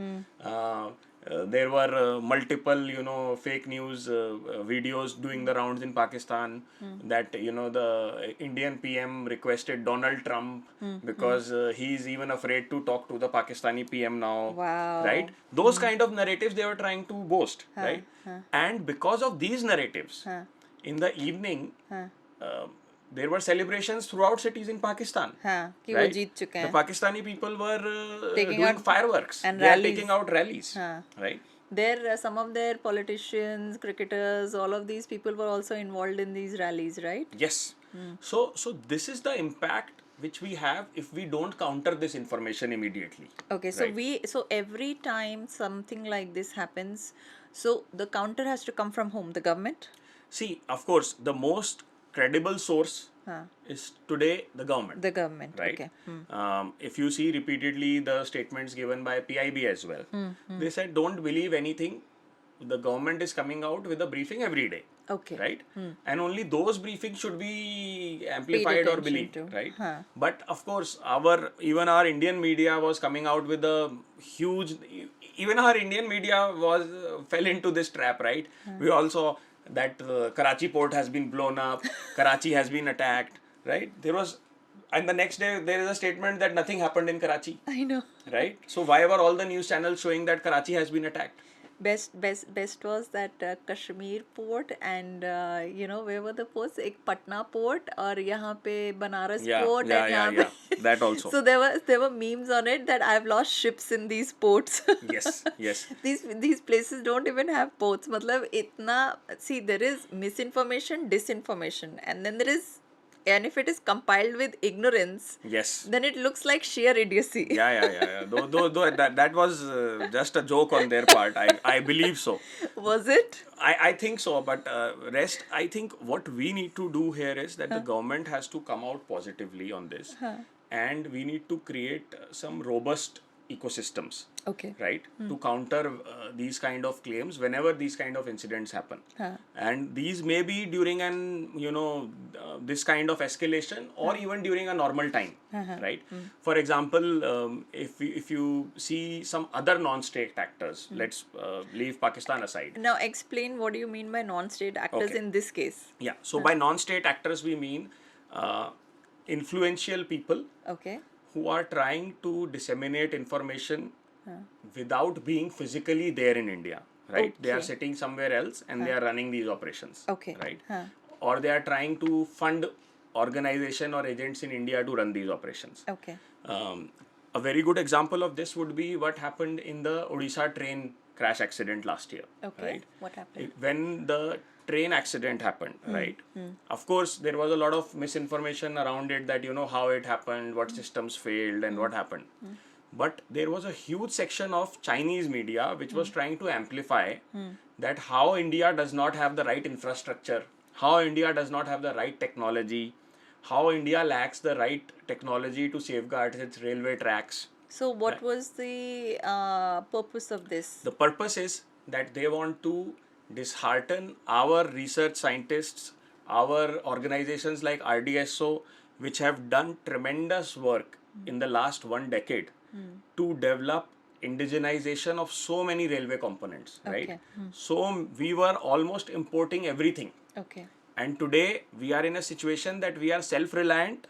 there were multiple, fake news videos doing the rounds in Pakistan that, the Indian PM requested Donald Trump because he's even afraid to talk to the Pakistani PM now. Wow. Right? Those kind of narratives they were trying to boast, right? And because of these narratives, in the evening, there were celebrations throughout cities in Pakistan. कि वो Right? जीत चुके The हैं. Pakistani people were Taking doing out fireworks. and They are rallies. taking out rallies. Right? There, some of their politicians, cricketers, all of these people were also involved in these rallies, right? Yes. So this is the impact which we have if we don't counter this information immediately. Okay, so Right. so every time something like this happens, so the counter has to come from whom? The government? See, of course, the most credible source is today the government. The government. Right? Okay. If you see repeatedly the statements given by PIB as well, they said don't believe anything. The government is coming out with a briefing every day. Okay. Right? And only those briefings should be amplified or attention believed. to. Right? But of course, even our Indian media was coming out with a huge. Even our Indian media was fell into this trap. Right? We also that Karachi port has been blown up, Karachi has been attacked, right? And the next day there is a statement that nothing happened in Karachi, I know. right? So why were all the news channels showing that Karachi has been attacked? Best was that Kashmir port and where were the ports? एक Patna port और यहाँ पे Banaras port and यहाँ पे That also. So there were memes on it that I've lost ships in these ports. Yes. These places don't even have ports. मतलब इतना, see, there is misinformation, disinformation, and then there is, and if it is compiled with ignorance, Yes. then it looks like sheer idiocy. Yeah. Though that was just a joke on their part. I believe so. Was it? I think so, but rest, I think what we need to do here is that the government has to come out positively on this, and we need to create some robust ecosystems, Okay. right, to counter these kind of claims whenever these kind of incidents happen. And these may be during this kind of escalation or even during a normal time, right? For example, if you see some other non-state actors, let's leave Pakistan aside. Now explain what do you mean by non-state actors Okay. in this case. Yeah, so by non-state actors we mean influential people Okay. who are trying to disseminate information without being physically there in India, right? They are Okay. sitting somewhere else and they are running these operations, Okay. right? Or they are trying to fund organization or agents in India to run these operations. Okay. A very good example of this would be what happened in the Odisha train crash accident last year, Okay. right? What happened? When the train accident happened, right? Of course, there was a lot of misinformation around it that how it happened, what systems failed, and what happened. But there was a huge section of Chinese media which was trying to amplify that how India does not have the right infrastructure, how India does not have the right technology, how India lacks the right technology to safeguard its railway tracks. So what was the purpose of this? The purpose is that they want to dishearten our research scientists, our organizations like RDSO, which have done tremendous work in the last 1 decade to develop indigenization of so many railway components, right? Okay. So we were almost importing everything. Okay. And today we are in a situation that we are self-reliant,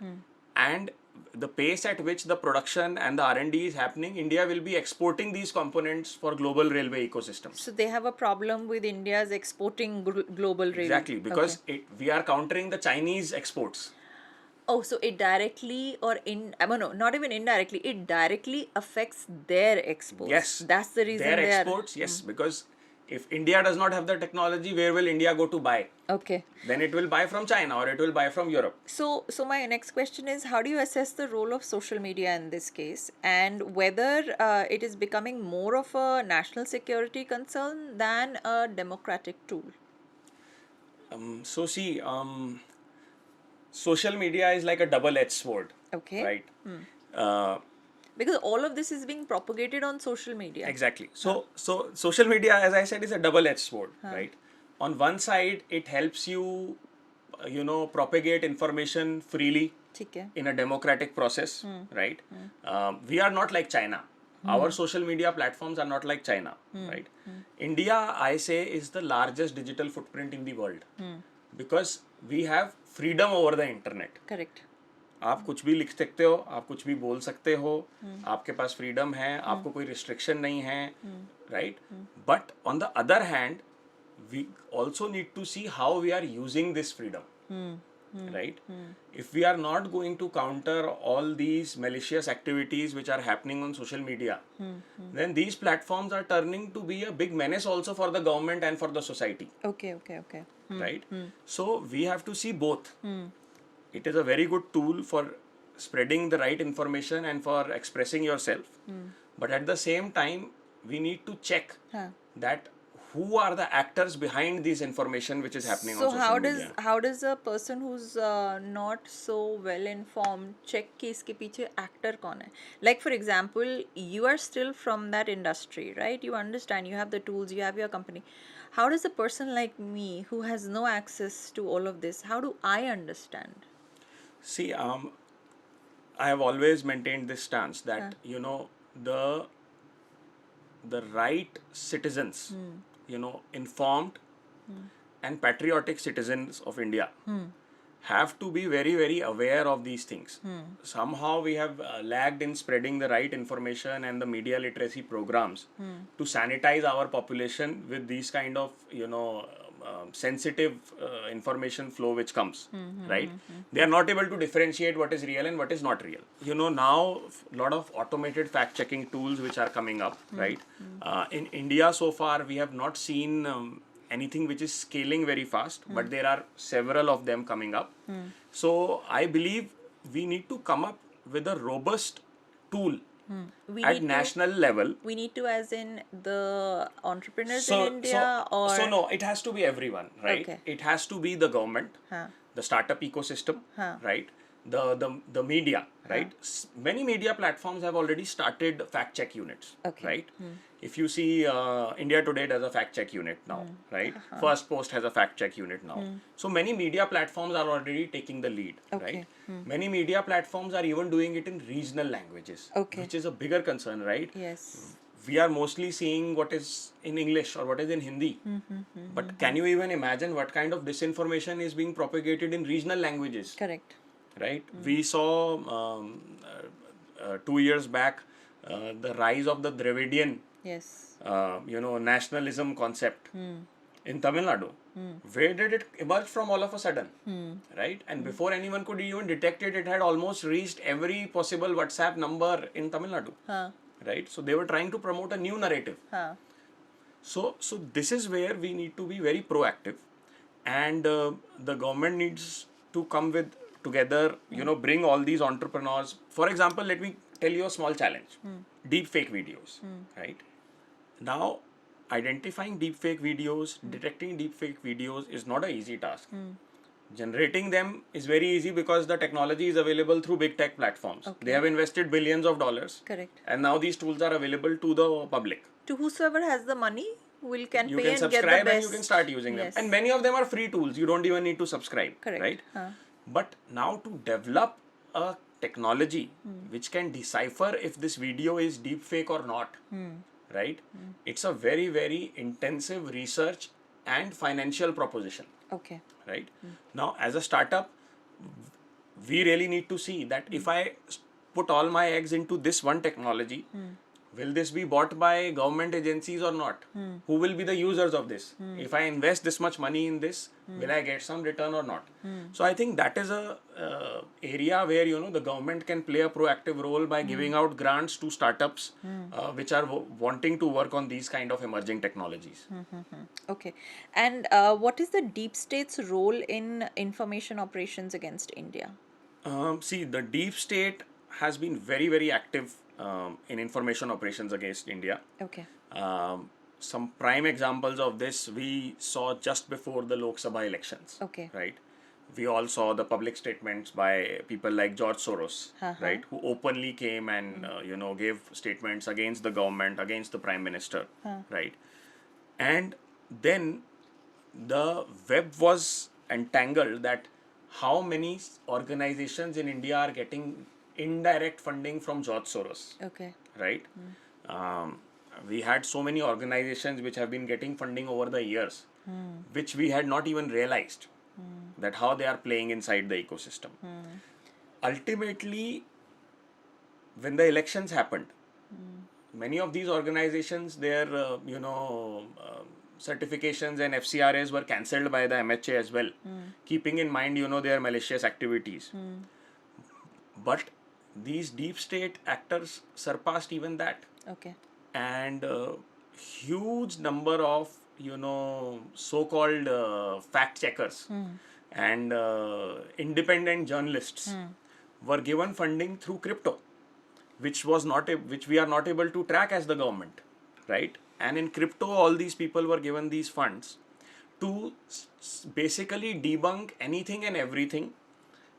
and the pace at which the production and the R&D is happening, India will be exporting these components for global railway ecosystems. So they have a problem with India's exporting global rail. Exactly, because we are countering the Chinese exports. Oh, so it directly or no, not even indirectly, it directly affects their exports. Yes. That's the reason their they exports, yes, because if India does not have the technology, where will India go to buy? Okay. Then it will buy from China or it will buy from Europe. So my next question is, how do you assess the role of social media in this case, and whether it is becoming more of a national security concern than a democratic tool? So see, social media is like a double-edged sword, Okay. right? Because all of this is being propagated on social media. Exactly. So social media, as I said, is a double-edged sword, right? On one side, it helps you, propagate information freely ठीक है. in a democratic process, right? We are not like China. Our social media platforms are not like China, right? India, I say, is the largest digital footprint in the world because we have freedom over the internet. Correct. आप कुछ भी लिख सकते हो, आप कुछ भी बोल सकते हो, आपके पास फ्रीडम है, आपको कोई रिस्ट्रिक्शन नहीं है, right? But on the other hand we also need to see how we are using this freedom, right? If we are not going to counter all these malicious activities which are happening on social media, then these platforms are turning to be a big menace also for the government and for the society. Okay. Right? So we have to see both. It is a very good tool for spreading the right information and for expressing yourself. But at the same time, we need to check that who are the actors behind this information which is happening on social media. So how does a person who's not so well informed check कि इसके पीछे actor कौन है? Like for example, you are still from that industry, right? You understand, you have the tools, you have your company. How does a person like me who has no access to all of this, how do I understand? See, I have always maintained this stance that the right citizens, informed and patriotic citizens of India have to be very, very aware of these things. Somehow we have lagged in spreading the right information and the media literacy programs to sanitize our population with these kind of, sensitive information flow which comes, right? They are not able to differentiate what is real and what is not real. Now a lot of automated fact checking tools which are coming up, right? In India so far we have not seen anything which is scaling very fast, but there are several of them coming up. So I believe we need to come up with a robust tool at national level. We need to, as in the entrepreneurs in India, so no, it has to be everyone, right? Okay. It has to be the government, the startup ecosystem, right? The media, right? Many media platforms have already started fact check units, right? If you see India Today does a fact check unit now, right? First Post has a fact check unit now. So many media platforms are already taking the lead, right? Many media platforms are even doing it in regional languages, which is a bigger concern, right? Yes. We are mostly seeing what is in English or what is in Hindi. But can you even imagine what kind of disinformation is being propagated in regional languages? Correct. Right? We saw 2 years back the rise of the Dravidian, nationalism concept in Tamil Nadu. Where did it emerge from all of a sudden? Right? And before anyone could even detect it, it had almost reached every possible WhatsApp number in Tamil Nadu. Right? So they were trying to promote a new narrative. So this is where we need to be very proactive, and the government needs to come with together, bring all these entrepreneurs. For example, let me tell you a small challenge. Deep fake videos, right? Now, identifying deep fake videos, detecting deep fake videos is not an easy task. Generating them is very easy because the technology is available through big tech platforms. They have invested billions of dollars. Correct. And now these tools are available to the public. To whosoever has the money, you can You pay can and subscribe get the best. and you can start using them. And many of them are free tools. You don't even need to subscribe. Correct. Right? But now to develop a technology which can decipher if this video is deep fake or not, right? It's a very, very intensive research and financial proposition. Okay. Right? Now, as a startup, we really need to see that if I put all my eggs into this one technology, will this be bought by government agencies or not? Who will be the users of this? If I invest this much money in this, will I get some return or not? So I think that is a area where the government can play a proactive role by giving out grants to startups which are wanting to work on these kind of emerging technologies. Okay. And what is the deep state's role in information operations against India? See, the deep state has been very, very active in information operations against India. Okay. Some prime examples of this we saw just before the Lok Sabha elections. Okay. Right? We all saw the public statements by people like George Soros, right, who openly came and gave statements against the government, against the prime minister, right? And then the web was entangled that how many organizations in India are getting indirect funding from George Soros. Okay. Right? we had so many organizations which have been getting funding over the years, which we had not even realized that how they are playing inside the ecosystem. Ultimately, when the elections happened, many of these organizations, their certifications and FCRAs were cancelled by the MHA as well, keeping in mind their malicious activities. But these deep state actors surpassed even that. Okay. And huge number of so-called fact checkers and independent journalists were given funding through crypto, which we are not able to track as the government, right? And in crypto, all these people were given these funds to basically debunk anything and everything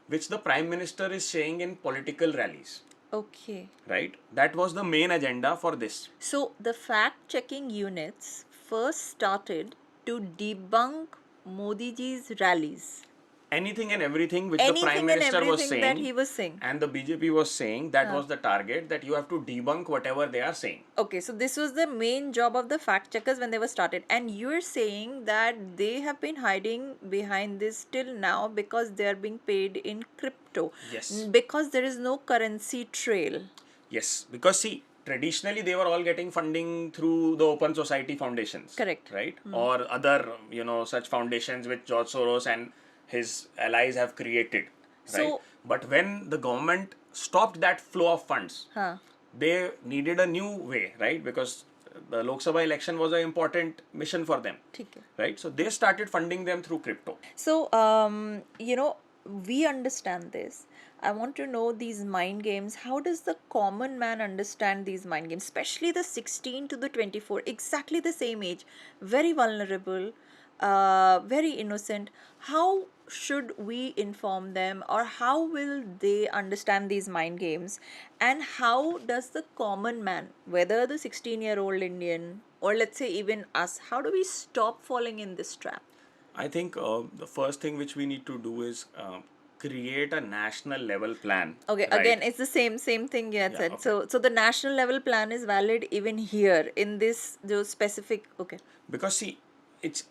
which the Prime Minister is saying in political rallies. Okay. Right? That was the main agenda for this. So the fact-checking units first started to debunk Modi ji's rallies. Anything and everything which the Prime Minister was saying, that he was saying, and the BJP was saying, that was the target, that you have to debunk whatever they are saying. Okay, so this was the main job of the fact checkers when they were started, and you're saying that they have been hiding behind this till now because they are being paid in crypto. Yes. Because there is no currency trail. Yes, because see, traditionally they were all getting funding through the Open Society foundations. Correct. Right? Or other, such foundations which George Soros and his allies have created. Right? But when the government stopped that flow of funds, they needed a new way, right? Because the Lok Sabha election was an important mission for them. Right? So they started funding them through crypto. So, we understand this. I want to know these mind games. How does the common man understand these mind games? Especially the 16 to the 24, exactly the same age, very vulnerable, very innocent. How should we inform them, or how will they understand these mind games? And how does the common man, whether the 16-year-old Indian or let's say even us, how do we stop falling in this trap? I think the first thing which we need to do is create a national level plan. Okay, right? again, it's the same thing you had said. Okay. So the national level plan is valid even here in this those specific. Okay. Because see, it's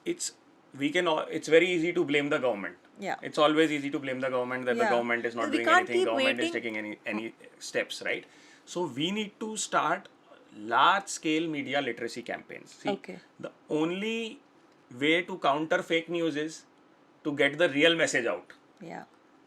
very easy to blame the government. Yeah. It's always easy to blame the government that the government is not doing anything. Government is taking any steps, right? So we need to start large scale media literacy campaigns. See, the only way to counter fake news is to get the real message out. Yeah.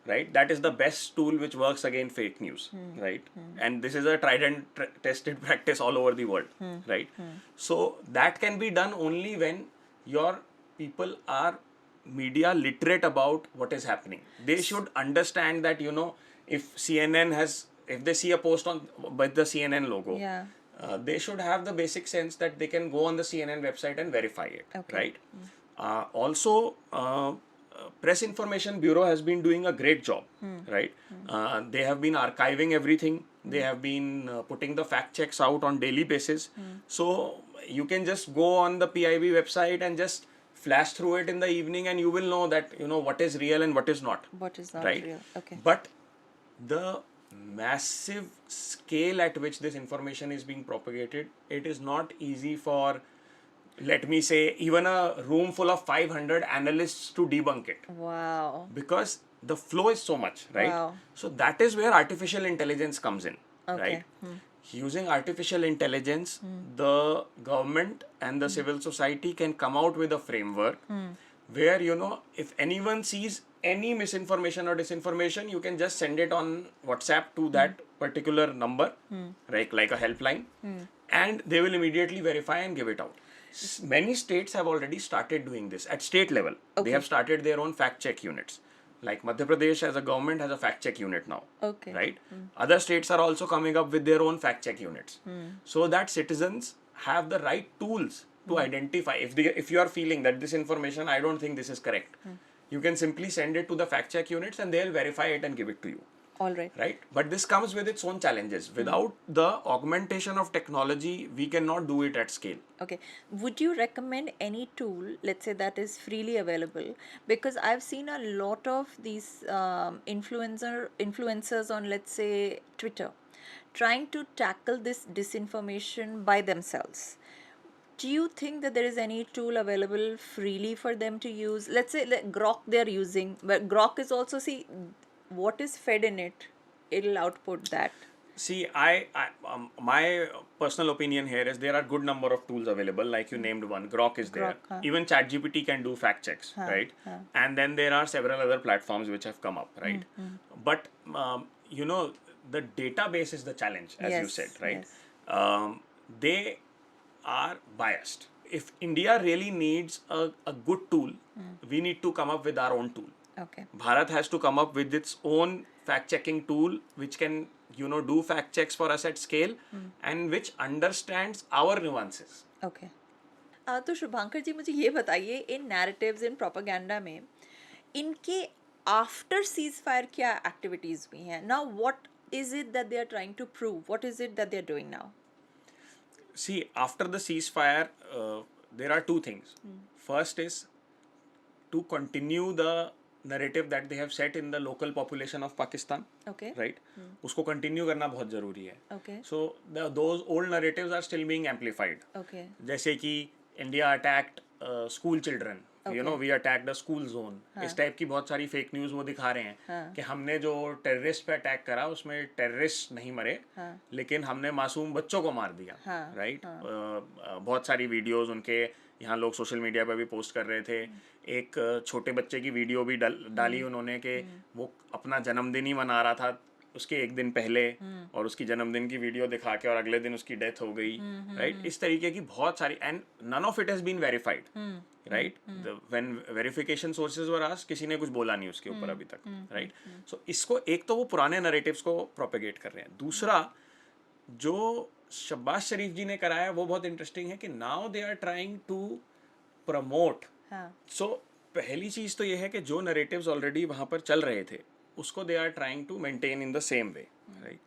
Right? That is the best tool which works against fake news. Right? And this is a tried and tested practice all over the world. Right? So that can be done only when your people are media literate about what is happening. They should understand that, if they see a post with the CNN logo, they should have the basic sense that they can go on the CNN website and verify it. Right? Also, Press Information Bureau has been doing a great job. Right? They have been archiving everything. They have been putting the fact checks out on daily basis. So you can just go on the PIB website and just flash through it in the evening, and you will know that what is real and what is not. What is not real. Okay. But the massive scale at which this information is being propagated, it is not easy for, let me say, even a room full of 500 analysts to debunk it. Wow. Because the flow is so much, right? Wow. So that is where artificial intelligence comes in. Right? Using artificial intelligence, the government and the civil society can come out with a framework where, if anyone sees any misinformation or disinformation, you can just send it on WhatsApp to that particular number, right, like a helpline, and they will immediately verify and give it out. Many states have already started doing this at state level. They have started their own fact check units. Like Madhya Pradesh as a government has a fact check unit now. Right? Other states are also coming up with their own fact check units. So that citizens have the right tools to identify. If you are feeling that this information, I don't think this is correct, you can simply send it to the fact check units and they'll verify it and give it to you. All right. Right? But this comes with its own challenges. Without the augmentation of technology, we cannot do it at scale. Okay. Would you recommend any tool, let's say, that is freely available? Because I've seen a lot of these influencers on, let's say, Twitter. trying to tackle this disinformation by themselves. Do you think that there is any tool available freely for them to use? Let's say Grok they're using, but Grok is also, see, what is fed in it, it'll output that. See, my personal opinion here is there are good number of tools available. Like you named one, Grok is there. Grok, huh. Even ChatGPT can do fact checks, right? And then there are several other platforms which have come up, right? But you know, the database is the challenge, as you Yes, said, right? yes. They are biased. If India really needs a good tool, we need to come up with our own tool. Okay. Bharat has to come up with its own fact checking tool which can, you know, do fact checks for us at scale and which understands our nuances. Okay. तो शुभांकर जी मुझे ये बताइए, इन narratives, इन propaganda में इनके after ceasefire क्या activities हुई हैं? Now what is it that they are trying to prove? What is it that they are doing now? See, after the ceasefire, there are two things. First is to continue the narrative that they have set in the local population of Pakistan. Okay. Right? उसको continue करना बहुत ज़रूरी है. Okay. So those old narratives are still being amplified. Okay. जैसे कि India attacked school children. You know, we attacked a school zone. इस type की बहुत सारी फेक न्यूज़ वो दिखा रहे हैं कि हमने जो टेररिस्ट पे अटैक करा उसमें टेररिस्ट नहीं मरे, लेकिन हमने मासूम बच्चों को मार दिया, राइट? बहुत सारी वीडियोस उनके यहाँ लोग सोशल मीडिया पे भी पोस्ट कर रहे थे. एक छोटे बच्चे की वीडियो भी डाली उन्होंने कि वो अपना जन्मदिन ही मना रहा था उसके एक दिन पहले, और उसकी जन्मदिन की वीडियो दिखा के और अगले दिन उसकी डेथ हो गई, राइट? इस तरीके की बहुत सारी, and none of it has been verified, right? When verification sources were asked, किसी ने कुछ बोला नहीं उसके ऊपर अभी तक, राइट? सो इसको, एक तो वो पुराने नैरेटिव्स को प्रोपेगेट कर रहे हैं. दूसरा जो शहबाज शरीफ जी ने कराया वो बहुत इंटरेस्टिंग है कि now they are trying to promote. So पहली चीज तो ये है कि जो नैरेटिव्स ऑलरेडी वहाँ पर चल रहे थे उसको they are trying to maintain in the same way, right?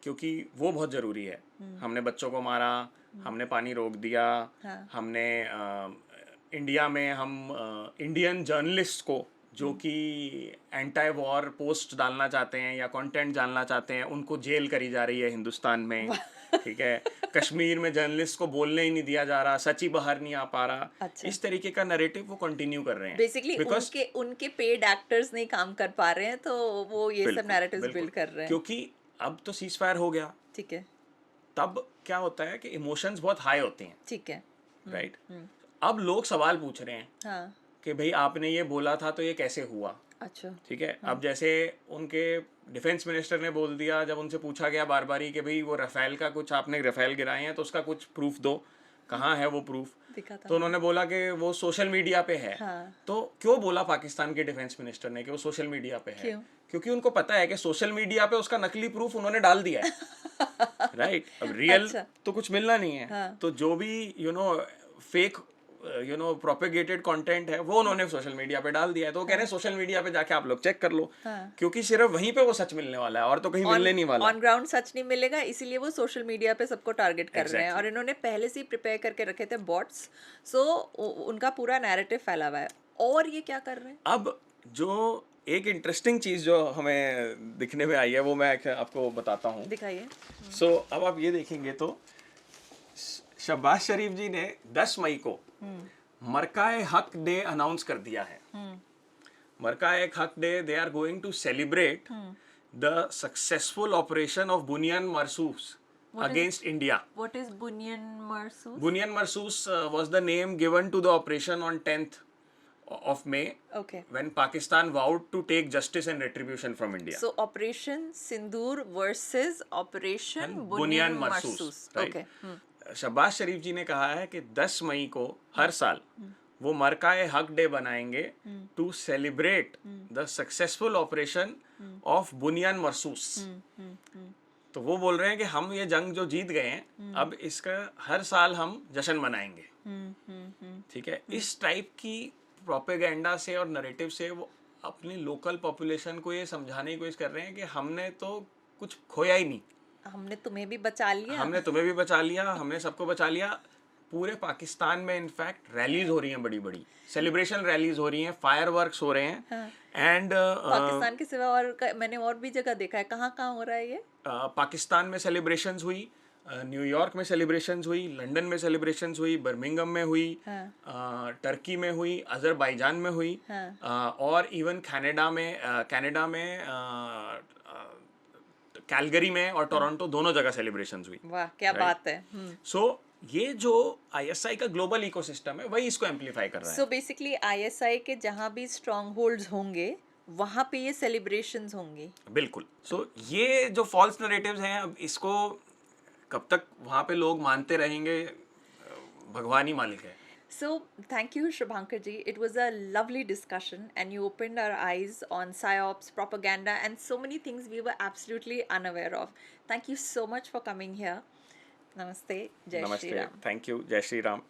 क्योंकि वो बहुत ज़रूरी है. हमने बच्चों को मारा, हमने पानी रोक दिया, हमने इंडिया में हम इंडियन जर्नलिस्ट को जो कि एंटी वॉर पोस्ट डालना चाहते हैं या कंटेंट डालना चाहते हैं उनको जेल करी जा रही है हिंदुस्तान में. ठीक है, कश्मीर में जर्नलिस्ट को बोलने ही नहीं दिया जा रहा, सच ही बाहर नहीं आ पा रहा. अच्छा. इस तरीके का नैरेटिव वो कंटिन्यू कर रहे हैं. बेसिकली उनके पेड एक्टर्स नहीं काम कर पा रहे हैं तो वो ये सब नैरेटिव्स बिल्ड कर रहे हैं. क्योंकि अब तो सीज फायर हो गया, ठीक है, तब क्या होता है कि इमोशंस बहुत हाई होते हैं, ठीक है, राइट? अब लोग सवाल पूछ रहे हैं कि भाई आपने ये बोला था तो ये कैसे हुआ? अच्छा, ठीक है. अब जैसे उनके डिफेंस मिनिस्टर ने बोल दिया, जब उनसे पूछा गया बार बारी कि भाई वो राफेल का कुछ, आपने राफेल गिराए हैं तो उसका कुछ प्रूफ दो, कहाँ है वो प्रूफ? तो उन्होंने बोला कि वो सोशल मीडिया पे है. तो क्यों बोला पाकिस्तान के डिफेंस मिनिस्टर ने कि वो सोशल मीडिया पे है? क्योंकि उनको पता है कि सोशल मीडिया पे उसका नकली प्रूफ उन्होंने डाल दिया है, राइट? अब रियल तो कुछ मिलना नहीं है. तो जो भी फेक प्रोपेगेटेड कंटेंट है वो उन्होंने सोशल मीडिया पे डाल दिया है. तो वो कह रहे हैं सोशल मीडिया पे जाके आप लोग चेक कर लो, क्योंकि सिर्फ वहीं पे वो सच मिलने वाला है और तो कहीं मिलने नहीं वाला. ऑन ग्राउंड सच नहीं मिलेगा, इसीलिए वो सोशल मीडिया पे सबको टारगेट कर रहे हैं. और इन्होंने पहले से ही प्रिपेयर करके रखे थे बॉट्स, सो उनका पूरा नैरेटिव फैला हुआ है. और ये क्या कर रहे हैं? अब जो एक इंटरेस्टिंग चीज जो हमें दिखने में आई है वो मैं आपको बताता हूँ. दिखाइए. सो अब आप ये देखेंगे तो शहबाज शरीफ जी ने 10 मई को मरकाए हक डे अनाउंस कर दिया है. Marka-e Haq day, they are going to celebrate the successful operation of Bunyan Marsus against India. What is Bunyan Marsus? Bunyan Marsus was the name given to the operation on 10th of May. Okay. When Pakistan vowed to take justice and retribution from India. So Operation Sindoor versus Operation Bunyan Marsus. Right? Okay. Shehbaz Sharif ji ने कहा है कि 10 मई को हर साल वो मरकाए Haq day बनाएंगे to celebrate the successful operation of Bunyan Marsus. तो वो बोल रहे हैं कि हम ये जंग जो जीत गए हैं अब इसका हर साल हम जश्न मनाएंगे. ठीक है. इस टाइप की प्रोपेगेंडा से और नैरेटिव से वो अपनी लोकल पॉपुलेशन को ये समझाने की कोशिश कर रहे हैं कि हमने तो कुछ खोया ही नहीं, हमने तुम्हें भी बचा लिया, हमने तुम्हें भी बचा लिया, हमने सबको बचा लिया. पूरे पाकिस्तान में इनफैक्ट रैलीज हो रही हैं, बड़ी बड़ी सेलिब्रेशन रैलीज हो रही हैं, फायरवर्क्स हो रहे हैं एंड पाकिस्तान के सिवा और मैंने और भी जगह देखा है, कहाँ कहाँ हो रहा है ये? पाकिस्तान में सेलिब्रेशंस हुई, न्यूयॉर्क में सेलिब्रेशंस हुई, लंदन में सेलिब्रेशंस हुई, बर्मिंघम में हुई, टर्की में हुई, अजरबैजान में हुई, और इवन कनाडा में कैलगरी में और टोरंटो दोनों जगह सेलिब्रेशंस हुई। वाह क्या बात है। सो ये जो आईएसआई का ग्लोबल इकोसिस्टम है वही इसको एम्पलीफाई कर रहा है। सो बेसिकली आईएसआई के जहाँ भी स्ट्रॉन्ग होल्ड्स होंगे वहाँ पे ये सेलिब्रेशंस होंगे। बिल्कुल। सो ये जो फॉल्स नरेटिव्स हैं, अब इसको कब तक वहाँ पे लोग मानते रहेंगे, भगवान ही मालिक है। So, thank you, Shubhankar ji. It was a lovely discussion, and you opened our eyes on psyops, propaganda, and so many things we were absolutely unaware of. Thank you so much for coming here. Namaste. Jai Shri नमस्ते, Ram. Thank you, जय श्री राम।